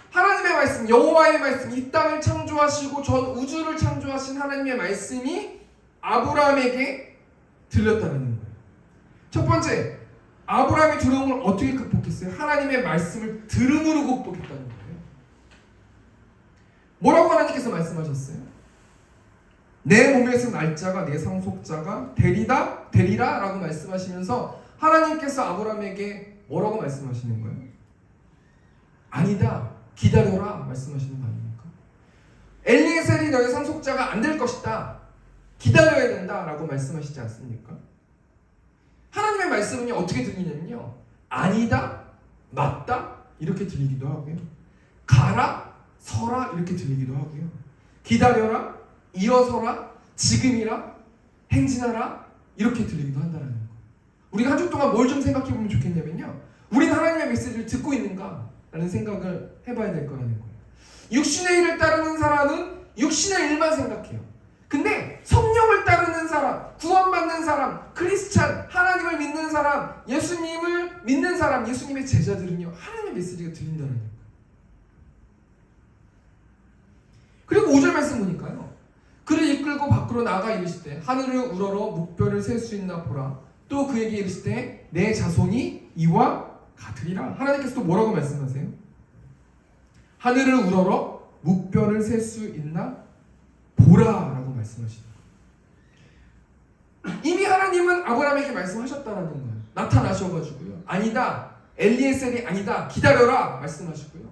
하나님의 말씀, 여호와의 말씀, 이 땅을 창조하시고 전 우주를 창조하신 하나님의 말씀이 아브라함에게 들렸다는 거예요. 첫 번째, 아브라함의 두려움을 어떻게 극복했어요? 하나님의 말씀을 들음으로 극복했다는 거예요. 뭐라고 하나님께서 말씀하셨어요? 내 몸에서 날 자가 내 상속자가 되리라 라고 말씀하시면서 하나님께서 아브라함에게 뭐라고 말씀하시는 거예요? 아니다, 기다려라 말씀하시는 거 아닙니까? 너의 상속자가 안 될 것이다. 기다려야 된다라고 말씀하시지 않습니까? 하나님의 말씀은요 어떻게 들리냐면요 아니다, 맞다 이렇게 들리기도 하고요. 가라, 서라 이렇게 들리기도 하고요. 기다려라, 일어서라, 지금이라, 행진하라 이렇게 들리기도 한다는 거예요. 우리가 한 주 동안 뭘 좀 생각해 보면 좋겠냐면요. 우리는 하나님의 메시지를 듣고 있는가라는 생각을 해봐야 될 거라는 거예요. 육신의 일을 따르는 사람은 육신의 일만 생각해요. 근데 성령을 따르는 사람, 구원받는 사람, 크리스찬, 하나님을 믿는 사람, 예수님을 믿는 사람, 예수님의 제자들은요 하나님의 메시지가 들린다는 거예요. 그리고 5절 말씀 보니까요 그를 이끌고 밖으로 나가 이르시되 하늘을 우러러 묵별을 셀 수 있나 보라. 또 그에게 이르시되 내 자손이 이와 같으리라. 하나님께서 또 뭐라고 말씀하세요? 하늘을 우러러 묵별을 셀 수 있나 보라라고 말씀하시는 거예요. 이미 하나님은 아브라함에게 말씀하셨다라는 거예요. 나타나셔가지고요. 아니다, 엘리에셀이 아니다, 기다려라 말씀하시고요.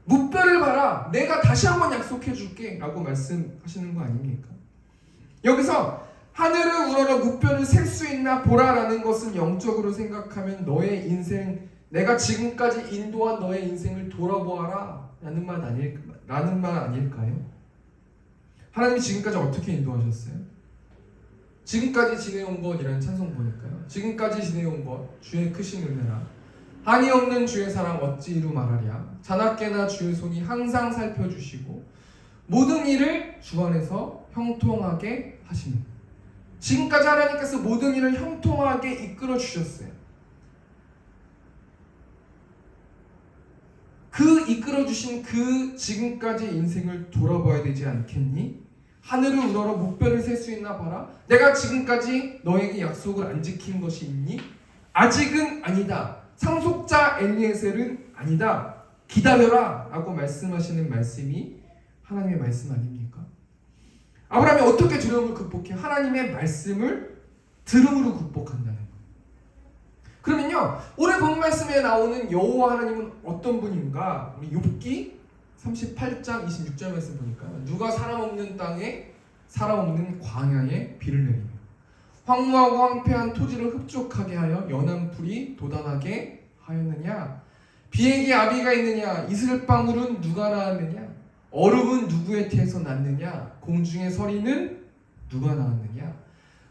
묵별을 봐라, 내가 다시 한번 약속해줄게 라고 말씀하시는 거 아닙니까? 여기서 하늘을 우러러 묵별을 셀 수 있나 보라라는 것은 영적으로 생각하면 너의 인생, 내가 지금까지 인도한 너의 인생을 돌아보아라 라는 말 아닐까요? 하나님이 지금까지 어떻게 인도하셨어요? 지금까지 지내온 것이라는 찬송 보니까요. 지금까지 지내온 것 주의 크신 은혜라 한이 없는 주의 사랑 어찌 이루 말하랴. 자나깨나 주의 손이 항상 살펴주시고 모든 일을 주 안에서 형통하게 하시는. 지금까지 하나님께서 모든 일을 형통하게 이끌어 주셨어요. 그 이끌어 주신 그 지금까지 인생을 돌아봐야 되지 않겠니? 하늘을 우러러 묵별을 셀 수 있나 봐라. 내가 지금까지 너에게 약속을 안 지킨 것이 있니? 아직은 아니다. 상속자 엘리에셀은 아니다. 기다려라 라고 말씀하시는 말씀이 하나님의 말씀 아닙니까? 아브라함이 어떻게 두려움을 극복해? 하나님의 말씀을 들음으로 극복한다는 거예요. 그러면요 오늘 본 말씀에 나오는 여호와 하나님은 어떤 분인가? 우리 욥기 38장 26절 말씀 보니까 누가 사람 없는 땅에 사람 없는 광야에 비를 내리며 황무하고 황폐한 토지를 흡족하게 하여 연한 풀이 돋아나게 하였느냐? 비에게 아비가 있느냐? 이슬방울은 누가 낳았느냐? 얼음은 누구의 태에서 났느냐? 공중의 서리는 누가 낳았느냐?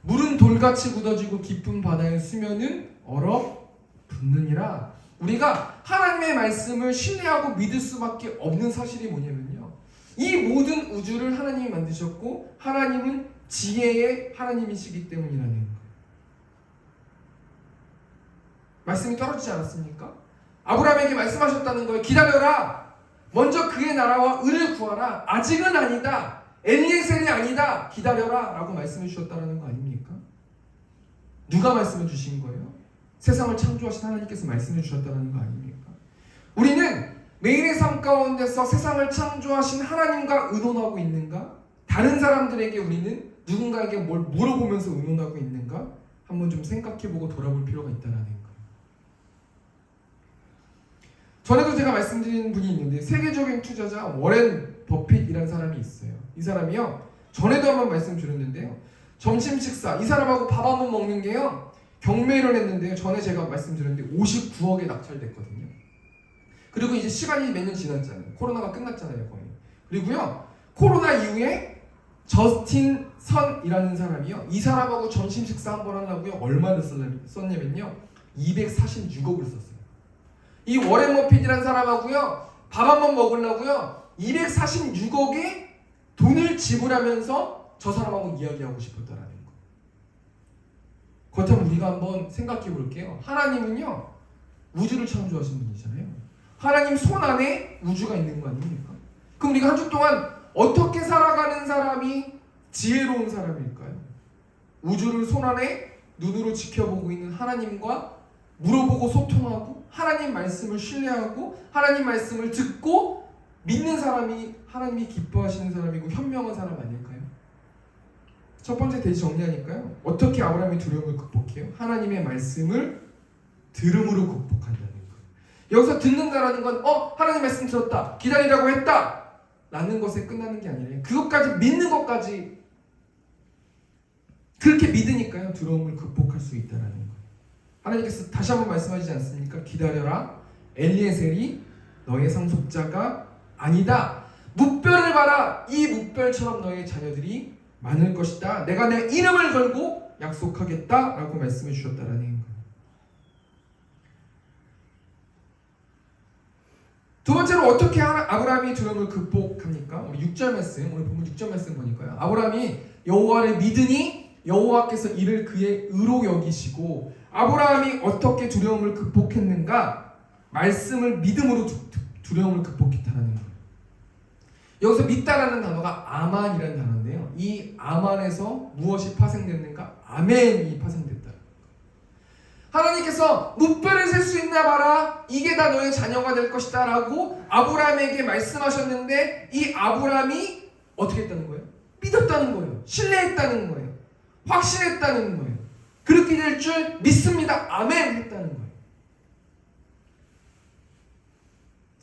물은 돌같이 굳어지고 깊은 바다의 수면은 얼어붙느니라. 우리가 하나님의 말씀을 신뢰하고 믿을 수밖에 없는 사실이 뭐냐면요, 이 모든 우주를 하나님이 만드셨고 하나님은 지혜의 하나님이시기 때문이라는 거예요. 말씀이 떨어지지 않았습니까? 아브라함에게 말씀하셨다는 거예요. 기다려라. 먼저 그의 나라와 의를 구하라. 아직은 아니다. 엘리에셀이 아니다. 기다려라 라고 말씀해 주셨다는 거 아닙니까? 누가 말씀해 주신 거예요? 세상을 창조하신 하나님께서 말씀해 주셨다는 거 아닙니까? 우리는 매일의 삶 가운데서 세상을 창조하신 하나님과 의논하고 있는가? 다른 사람들에게 우리는 누군가에게 뭘 물어보면서 의논하고 있는가? 한번 좀 생각해보고 돌아볼 필요가 있다는 거예요. 전에도 제가 말씀드린 분이 있는데 세계적인 투자자 워렌 버핏이라는 사람이 있어요. 이 사람이요, 전에도 한번 말씀드렸는데요, 점심 식사 이 사람하고 밥 한번 먹는 게요 경매를 했는데요, 전에 제가 말씀드렸는데 59억에 낙찰됐거든요. 그리고 이제 시간이 몇 년 지났잖아요. 코로나가 끝났잖아요 거의. 그리고요 코로나 이후에 저스틴 선이라는 사람이요, 이 사람하고 점심 식사 한번 하려고요 얼마를 썼냐면요 246억을 썼어요. 이 워렌 버핏이라는 사람하고요 밥 한번 먹으려고요 246억의 돈을 지불하면서 저 사람하고 이야기하고 싶었다라는 거. 그렇다면 우리가 한번 생각해 볼게요. 하나님은요 우주를 창조하신 분이잖아요. 하나님 손 안에 우주가 있는 거 아닙니까? 그럼 우리가 한 주 동안 어떻게 살아가는 사람이 지혜로운 사람일까요? 우주를 손 안에 눈으로 지켜보고 있는 하나님과 물어보고 소통하고 하나님 말씀을 신뢰하고 하나님 말씀을 듣고 믿는 사람이 하나님이 기뻐하시는 사람이고 현명한 사람 아닐까요? 첫 번째 대지 정리하니까요, 어떻게 아브라함이 두려움을 극복해요? 하나님의 말씀을 들음으로 극복한다는 거예요. 여기서 듣는다라는 건 하나님 말씀 들었다, 기다리라고 했다, 라는 것에 끝나는 게 아니라 그것까지 믿는 것까지 그렇게 믿으니까요 두려움을 극복할 수 있다라는 거예요. 하나님께서 다시 한번 말씀하시지 않습니까? 기다려라 엘리에셀이 너의 상속자가 아니다. 뭇별을 봐라. 이 뭇별처럼 너의 자녀들이 많을 것이다. 내가 내 이름을 걸고 약속하겠다 라고 말씀해 주셨다라는 거예요. 두 번째로 어떻게 아브라함이 두려움을 극복합니까? 우리 6절 말씀, 오늘 본문 6절 말씀 보니까요. 아브라함이 여호와를 믿으니 여호와께서 이를 그의 의로 여기시고 아브라함이 어떻게 두려움을 극복했는가? 말씀을 믿음으로 두려움을 극복했다는 거예요. 여기서 믿다라는 단어가 아만이라는 단어인데요. 이 아만에서 무엇이 파생됐는가? 아멘이 파생됐다. 하나님께서 뭇별을 셀 수 있나 봐라. 이게 다 너의 자녀가 될 것이다 라고 아브라함에게 말씀하셨는데 이 아브라함이 어떻게 했다는 거예요? 믿었다는 거예요. 신뢰했다는 거예요. 확신했다는 거예요. 그렇게 될 줄 믿습니다. 아멘 했다는 거예요.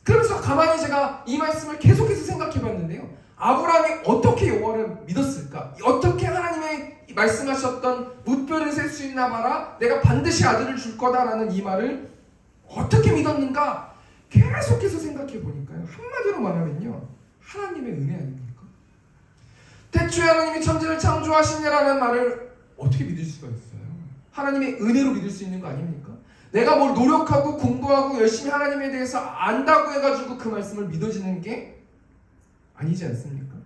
그러면서 가만히 제가 이 말씀을 계속해서 생각해 봤는데요. 아브라함이 어떻게 여호와를 믿었을까? 어떻게 하나님의 말씀하셨던 뭇별을 셀 수 있나 봐라. 내가 반드시 아들을 줄 거다라는 이 말을 어떻게 믿었는가? 계속해서 생각해 보니까요. 한마디로 말하면요. 하나님의 은혜 아닙니까? 태초에 하나님이 천지를 창조하시냐라는 말을 어떻게 믿을 수가 있어요? 하나님의 은혜로 믿을 수 있는 거 아닙니까? 내가 뭘 노력하고 공부하고 열심히 하나님에 대해서 안다고 해가지고 그 말씀을 믿어지는 게 아니지 않습니까?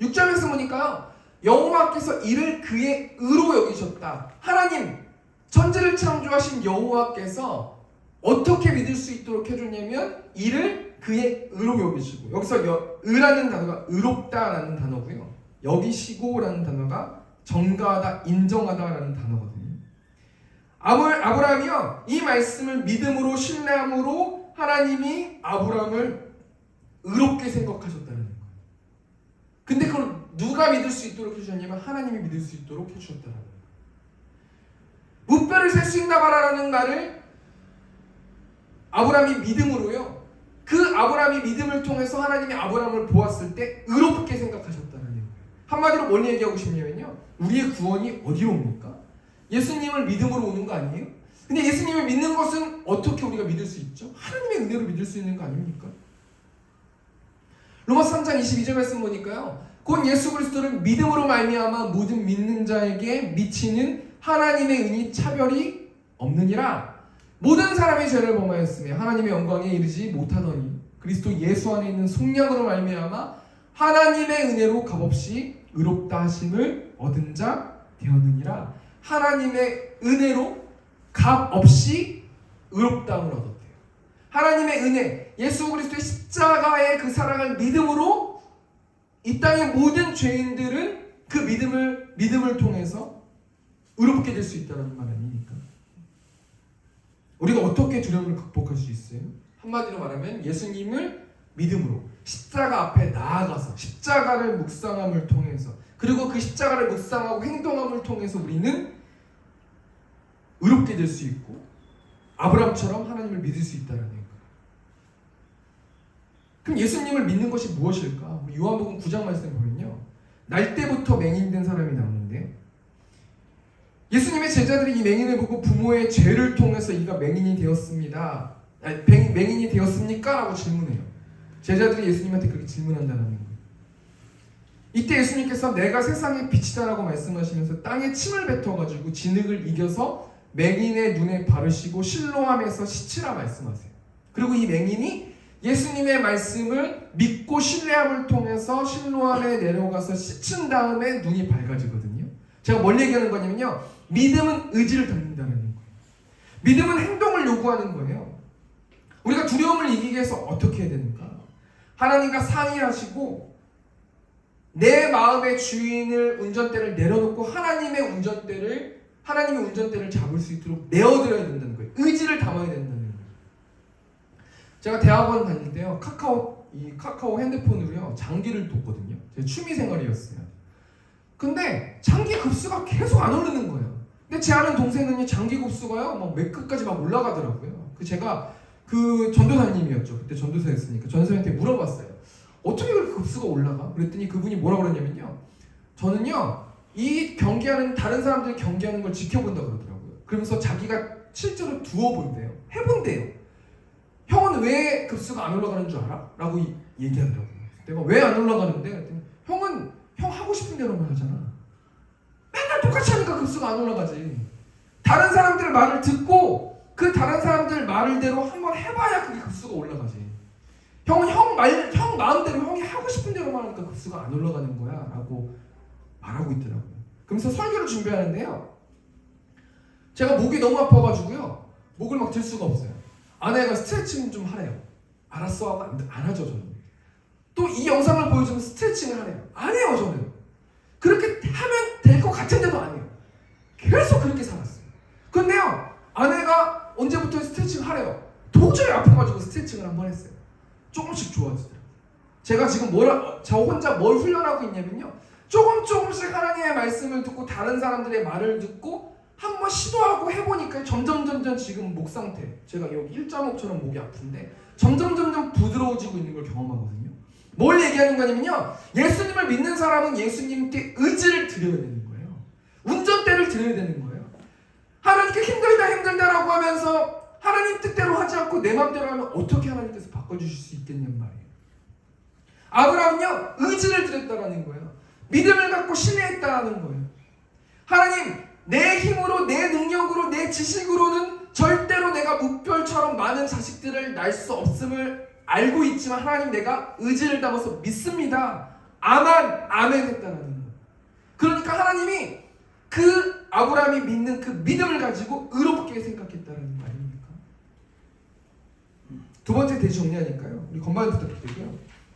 6절에서 보니까요. 여호와께서 이를 그의 의로 여기셨다. 하나님, 천지를 창조하신 여호와께서 어떻게 믿을 수 있도록 해줬냐면 이를 그의 의로 여기시고, 여기서 의라는 단어가 의롭다라는 단어고요. 여기시고라는 단어가 전가하다, 인정하다라는 단어거든요. 아브라함이요, 이 말씀을 믿음으로 신뢰함으로 하나님이 아브라함을 의롭게 생각하셨다는 거예요. 근데 그걸 누가 믿을 수 있도록 해주셨냐면 하나님이 믿을 수 있도록 해주셨다는 거예요. 뭇별을 셀 수 있나 봐라라는 말을 아브라함이 믿음으로요. 그 아브라함이 믿음을 통해서 하나님이 아브라함을 보았을 때 의롭게 생각하셨다는 거예요. 한마디로 뭘 얘기하고 싶냐면요. 우리의 구원이 어디로 옵니까? 예수님을 믿음으로 오는 거 아니에요? 근데 예수님을 믿는 것은 어떻게 우리가 믿을 수 있죠? 하나님의 은혜로 믿을 수 있는 거 아닙니까? 로마서 3장 22절 말씀 보니까요. 곧 예수 그리스도를 믿음으로 말미암아 모든 믿는 자에게 미치는 하나님의 은이 차별이 없느니라. 모든 사람이 죄를 범하였으며 하나님의 영광에 이르지 못하더니 그리스도 예수 안에 있는 속량으로 말미암아 하나님의 은혜로 값없이 의롭다 하심을 얻은 자 되었느니라. 하나님의 은혜로 값없이 의롭다함을 얻었대요. 하나님의 은혜, 예수 그리스도의 십자가의 그 사랑을 믿음으로 이 땅의 모든 죄인들은 그 믿음을 통해서 의롭게 될 수 있다는 말 아닙니까? 우리가 어떻게 두려움을 극복할 수 있어요? 한마디로 말하면 예수님을 믿음으로 십자가 앞에 나아가서 십자가를 묵상함을 통해서, 그리고 그 십자가를 묵상하고 행동함을 통해서 우리는 의롭게 될 수 있고 아브라함처럼 하나님을 믿을 수 있다는 거예요. 그럼 예수님을 믿는 것이 무엇일까? 요한복음 9장 말씀 보면요. 날 때부터 맹인된 사람이 나오는데 예수님의 제자들이 이 맹인을 보고 부모의 죄를 통해서 이가 맹인이 되었습니다. 맹인이 되었습니까? 라고 질문해요. 제자들이 예수님한테 그렇게 질문한다는 거예요. 이때 예수님께서 내가 세상의 빛이다라고 말씀하시면서 땅에 침을 뱉어가지고 진흙을 이겨서 맹인의 눈에 바르시고 실로암에서 씻으라 말씀하세요. 그리고 이 맹인이 예수님의 말씀을 믿고 신뢰함을 통해서 실로암에 내려가서 씻은 다음에 눈이 밝아지거든요. 제가 뭘 얘기하는 거냐면요. 믿음은 의지를 갖는다는 거예요. 믿음은 행동을 요구하는 거예요. 우리가 두려움을 이기기 위해서 어떻게 해야 되는가? 하나님과 상의하시고 내 마음의 주인을 운전대를 내려놓고 하나님의 운전대를 잡을 수 있도록 내어드려야 된다는 거예요. 의지를 담아야 된다는 거예요. 제가 대학원 다닐 때요. 카카오 핸드폰으로요. 장기를 뒀거든요. 제 취미 생활이었어요. 근데 장기 급수가 계속 안 오르는 거예요. 근데 제 아는 동생은요. 장기 급수가요. 막 몇 급까지 막 올라가더라고요. 제가 그 전도사님이었죠. 그때 전도사였으니까 전도사님한테 물어봤어요. 어떻게 그렇게 급수가 올라가? 그랬더니 그분이 뭐라고 그러냐면요, 저는요 이 경기하는 다른 사람들이 경기하는 걸 지켜본다 그러더라고요. 그러면서 자기가 실제로 두어본대요. 해본대요. 형은 왜 급수가 안 올라가는 줄 알아? 라고 얘기하더라고요. 내가 왜 안 올라가는데? 그랬더니 형은 형 하고 싶은 대로만 하잖아. 맨날 똑같이 하니까 급수가 안 올라가지. 다른 사람들 말을 듣고 그 다른 사람들 말대로 한번 해봐야 그게 급수가 올라가지. 형은 형 마음대로 형이 하고 싶은 대로만 하니까 급수가 안 올라가는 거야 라고 말하고 있더라고요. 그러면서 설교를 준비하는데요, 제가 목이 너무 아파가지고요 목을 막 들 수가 없어요. 아내가 스트레칭 좀 하래요. 알았어 하고 안 하죠 저는. 또 이 영상을 보여주면 스트레칭을 하래요. 안 해요 저는. 그렇게 하면 될 것 같은데도 안 해요. 계속 그렇게 살았어요. 근데요 아내가 언제부터 스트레칭 하래요. 도저히 아파가지고 스트레칭을 한번 했어요. 조금씩 좋아지더라고요. 제가 지금 저 혼자 뭘 훈련하고 있냐면요, 조금씩 하나님의 말씀을 듣고 다른 사람들의 말을 듣고 한번 시도하고 해보니까 점점 지금 목 상태, 제가 여기 일자목처럼 목이 아픈데 점점 부드러워지고 있는 걸 경험하거든요. 뭘 얘기하는 거냐면요, 예수님을 믿는 사람은 예수님께 의지를 드려야 되는 거예요. 운전대를 드려야 되는 거예요. 하나님께 힘들다라고 하면서 하나님 뜻대로 하지 않고 내 맘대로 하면 어떻게 하나님께서 바꿔주실 수 있겠냐는 말이에요. 아브라함은요 의지를 드렸다라는 거예요. 믿음을 갖고 신뢰했다라는 거예요. 하나님, 내 힘으로, 내 능력으로, 내 지식으로는 절대로 내가 무별처럼 많은 자식들을 낳을 수 없음을 알고 있지만 하나님, 내가 의지를 담아서 믿습니다. 아멘 했다라는 거예요. 그러니까 하나님이 그 아브라함이 믿는 그 믿음을 가지고 의롭게 생각했다는 거 아닙니까? 두 번째 대지 정리하니까요, 우리 건반 부탁드리고요.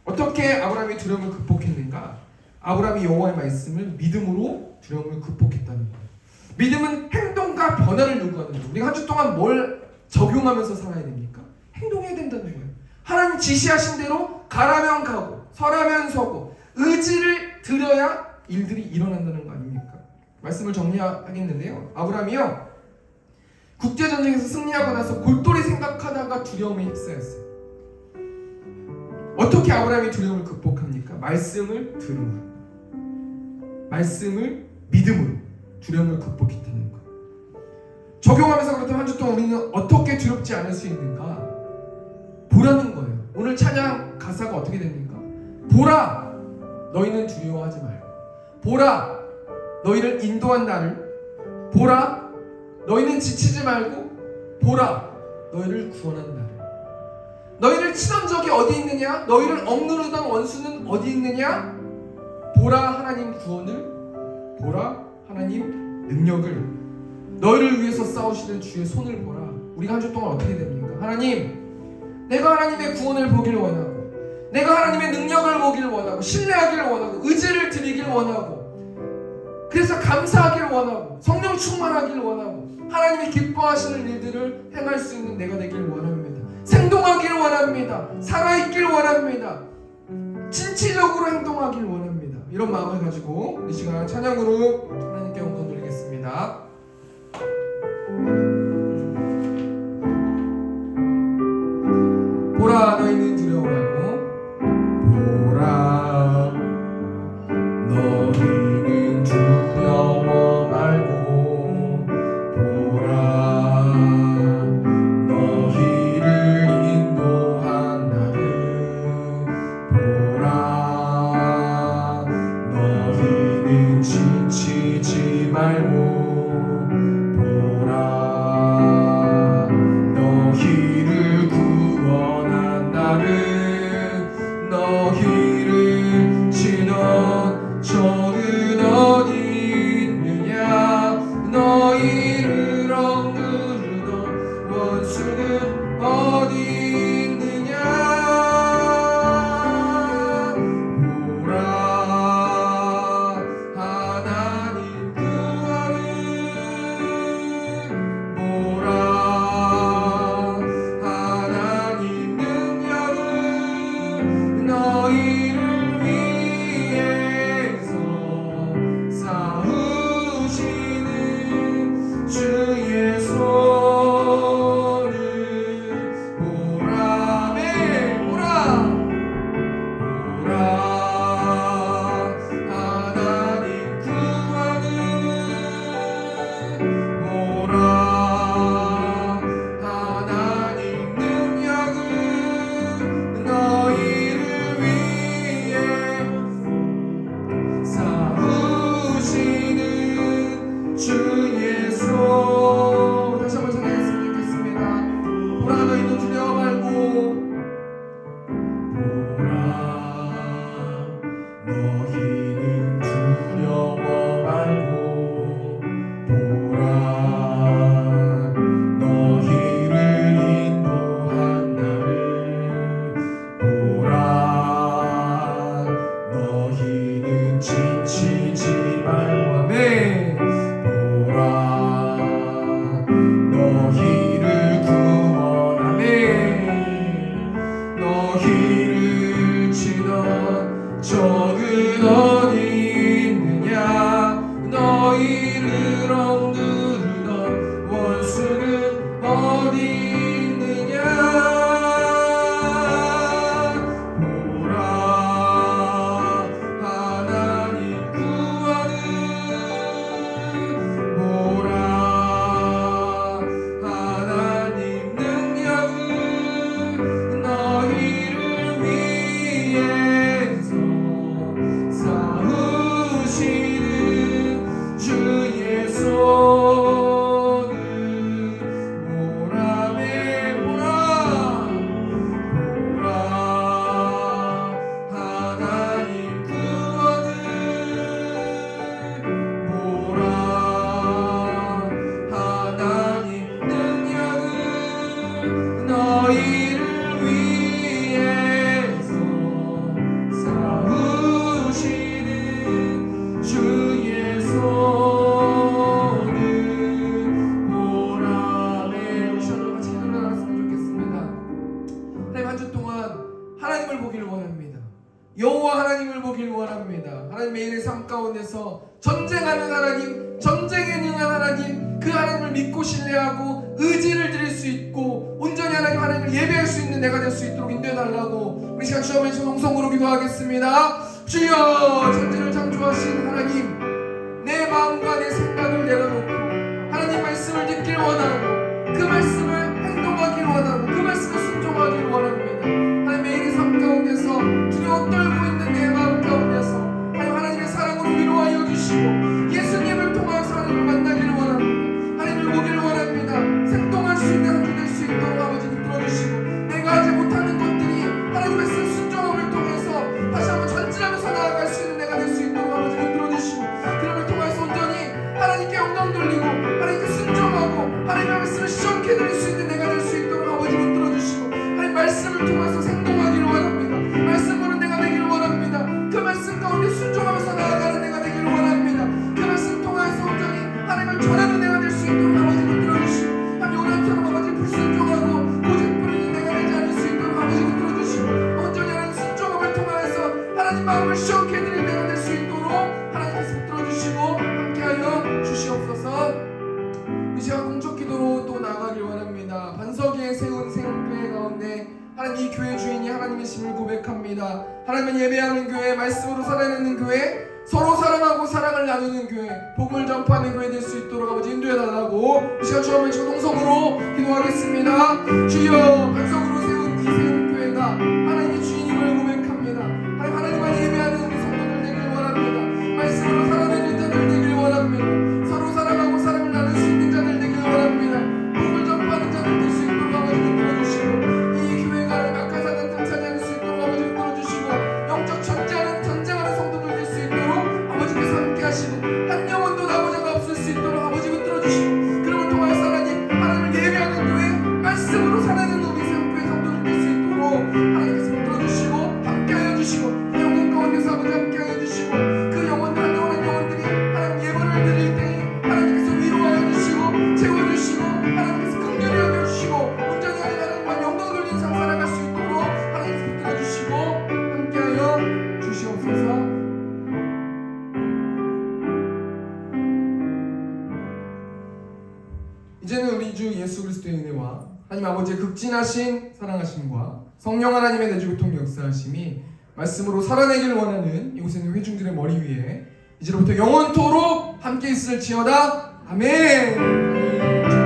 어떻게 아브라함이 두려움을 극복했는가? 아브라함이 여호와의 말씀을 믿음으로 두려움을 극복했다는 거예요. 믿음은 행동과 변화를 요구하는 거예요. 우리가 한 주 동안 뭘 적용하면서 살아야 됩니까? 행동해야 된다는 거예요. 하나님 지시하신 대로 가라면 가고 서라면 서고 의지를 들여야 일들이 일어난다는 거 아닙니까? 말씀을 정리하겠는데요, 아브라함이요 국제전쟁에서 승리하고 나서 골똘히 생각하다가 두려움에 휩싸였어요. 어떻게 아브라함이 두려움을 극복합니까? 말씀을 들음으로, 말씀을 믿음으로 두려움을 극복했다는 것. 적용하면서 그렇다면 한 주 동안 우리는 어떻게 두렵지 않을 수 있는가? 보라는 거예요. 오늘 찬양 가사가 어떻게 됩니까? 보라, 너희는 두려워하지 말고. 보라, 너희를 인도한 나를. 보라, 너희는 지치지 말고. 보라, 너희를 구원한 나를. 너희를 치던 적이 어디 있느냐? 너희를 억누르던 원수는 어디 있느냐? 보라, 하나님 구원을. 보라, 하나님 능력을. 너희를 위해서 싸우시는 주의 손을 보라. 우리가 한 주 동안 어떻게 됩니까? 하나님, 내가 하나님의 구원을 보길 원하고, 내가 하나님의 능력을 보길 원하고, 신뢰하길 원하고, 의지를 드리길 원하고, 그래서 감사하길 원하고, 성령 충만하길 원하고, 하나님이 기뻐하시는 일들을 행할 수 있는 내가 되길 원합니다. 생동하길 원합니다. 살아있길 원합니다. 진취적으로 행동하길 원합니다. 이런 마음을 가지고 이 시간 찬양으로 하나님께 영광 돌리겠습니다. 보라, 너희는 두려워 말고. 보라, 너희는 두려워 말고. 보라, 너희를 인도한 나를. 보라, 너희는 지치지 말고. 지치지 말고 아멘. 보라 너희를 구원하네. 너희를 치던 적은 어디 있느냐. 너희를 억누르던 원수는 어디 있느냐. 보라 하나님 구원은 보라 하나님 능력은 너희를 위해서 싸우시는 주의 손은 보라매 보라 보라 하나님 구원은 보라 하나님 능력은 너희를 위해서 싸우시는 주의 손은 보라매. 우리 시간을 같이 일어났으면 좋겠습니다. 하나님 한 주 동안 하나님을 보기를 원합니다. 여호와 하나님을 보기를 원합니다. 하나님 매일의 삶 가운데서 전쟁하는 하나님, 전쟁에 능한 하나님, 그 하나님을 믿고 신뢰하고 의지를 드릴 수 있고 온전히 하나님을 예배할 수 있는 내가 될 수 있도록 인도해달라고 우리 시간 주여 외쳐 동성으로 기도하겠습니다. 주여, 천지를 창조하신 하나님, 내 마음과 내 생각을 내려놓고 하나님 말씀을 듣길 원하고 그 말씀을 행동하길 원하고 그 말씀에 순종하길 원합니다. 하나님 매일의 삶 가운데서 두려워 떨고 있는 내 마음 가운데서 하나님의 사랑으로 위로하여 주시고 예수님을 통하여서 하나님을 만나기를 원합니다. 하나님을 보기를 원합니다. 생동할 수 있는 한 주 될 수 있도록 아버지 붙들어주시고 내가 하지 못하는 것들이 하나님의 말씀 순종함을 통해서 다시 한번 전진하면서 나아갈 수 있는 내가 될 수 있도록 아버지 붙들어주시고 그럼을 통해서 온전히 하나님께 영광 돌리고 하나님께 순종하고 하나님의 말씀을 시원케 드릴 수 있는 내가 될 수 있도록 아버지 붙들어주시고 하나님 말씀을 통해서 생동하기를 원합니다. 말씀으로 내가 되기를 원합니다. 그 말씀 가운데 순종하면서 나아가는 내가 되기를 원합니다. 그 말씀 통해서 온전히 하나님을 전하는 내가 될 수 있도록 아버지 붙들어주시고 하나님 요나처럼 아버지 불순종하고 고집 부리는 내가 되지 않을 수 있도록 아버지 붙들어주시고 온전히 하나님 순종함을 통하여서 하나님 마음을 시원케 드릴 내가 될 수 있도록 하나님께서 붙들어주시고 함께하여 주시옵소서. 이 시간 공적 기도로 또 나아가길 원합니다. 반석 위에 세운 생교회 가운데 하나님 이 교회 주인이 하나님이심을 고백합니다. 하나님은 예배하는 교회, 말씀으로 살아내는 교회, 서로 사랑하고 사랑을 나누는 교회, 복음을 전파하는 교회 될 수 있도록 아버지 인도해달라고 이 시간 주여 외쳐 동성으로 기도하겠습니다. 주여, 반석으로 세운 이 생교회가 하나님의 주인임을 고백합니다. 하나님만 예배하는 우리 성도들 되길 원합니다. 말씀으로 살아내는 자들 되길 원합니다. 서로 사랑하고 사랑을 나눌 수 있는 자들 되길 원합니다. 복음을 전파하는 자들 될 수 있도록 아버지 붙들어주시고 이 교회가 낙하사단 등산하는 수 있도록 아버지 붙들어주시고 영적 전쟁하는 성도들 될 수 있도록 아버지께서 함께 하시고 한 영혼도 나고자가 없을 수 있도록 아버지 붙들어주시고 그럼을 통하여서 하나님을 예배하는 교회, 말씀으로 살아내는 우리 생교회 성도들 될 수 있도록 하나님께서 붙들어주시고 함께하여 주시고 영혼 가운데서 아버지 함께하여 주시고 그 영혼들 한 영혼 한 영혼들이 하나님 예배를 드릴 때에 하나님께서 위로하여 주시고 채워주시고 하나님께서 긍휼히 여겨주시고 온전히 하나님만 영광 돌리는 삶 살아갈 수 있도록 하나님께서 붙들어주시고 함께하여 주시옵소서. 이제는 우리 주 예수 그리스도의 은혜와 하나님 아버지의 극진하신 사랑하심과 성령 하나님의 내주교통 역사하심이 말씀으로 살아내기를 원하는 이곳에 있는 회중들의 머리 위에 이제로부터 영원토록 함께 있을지어다. 아멘.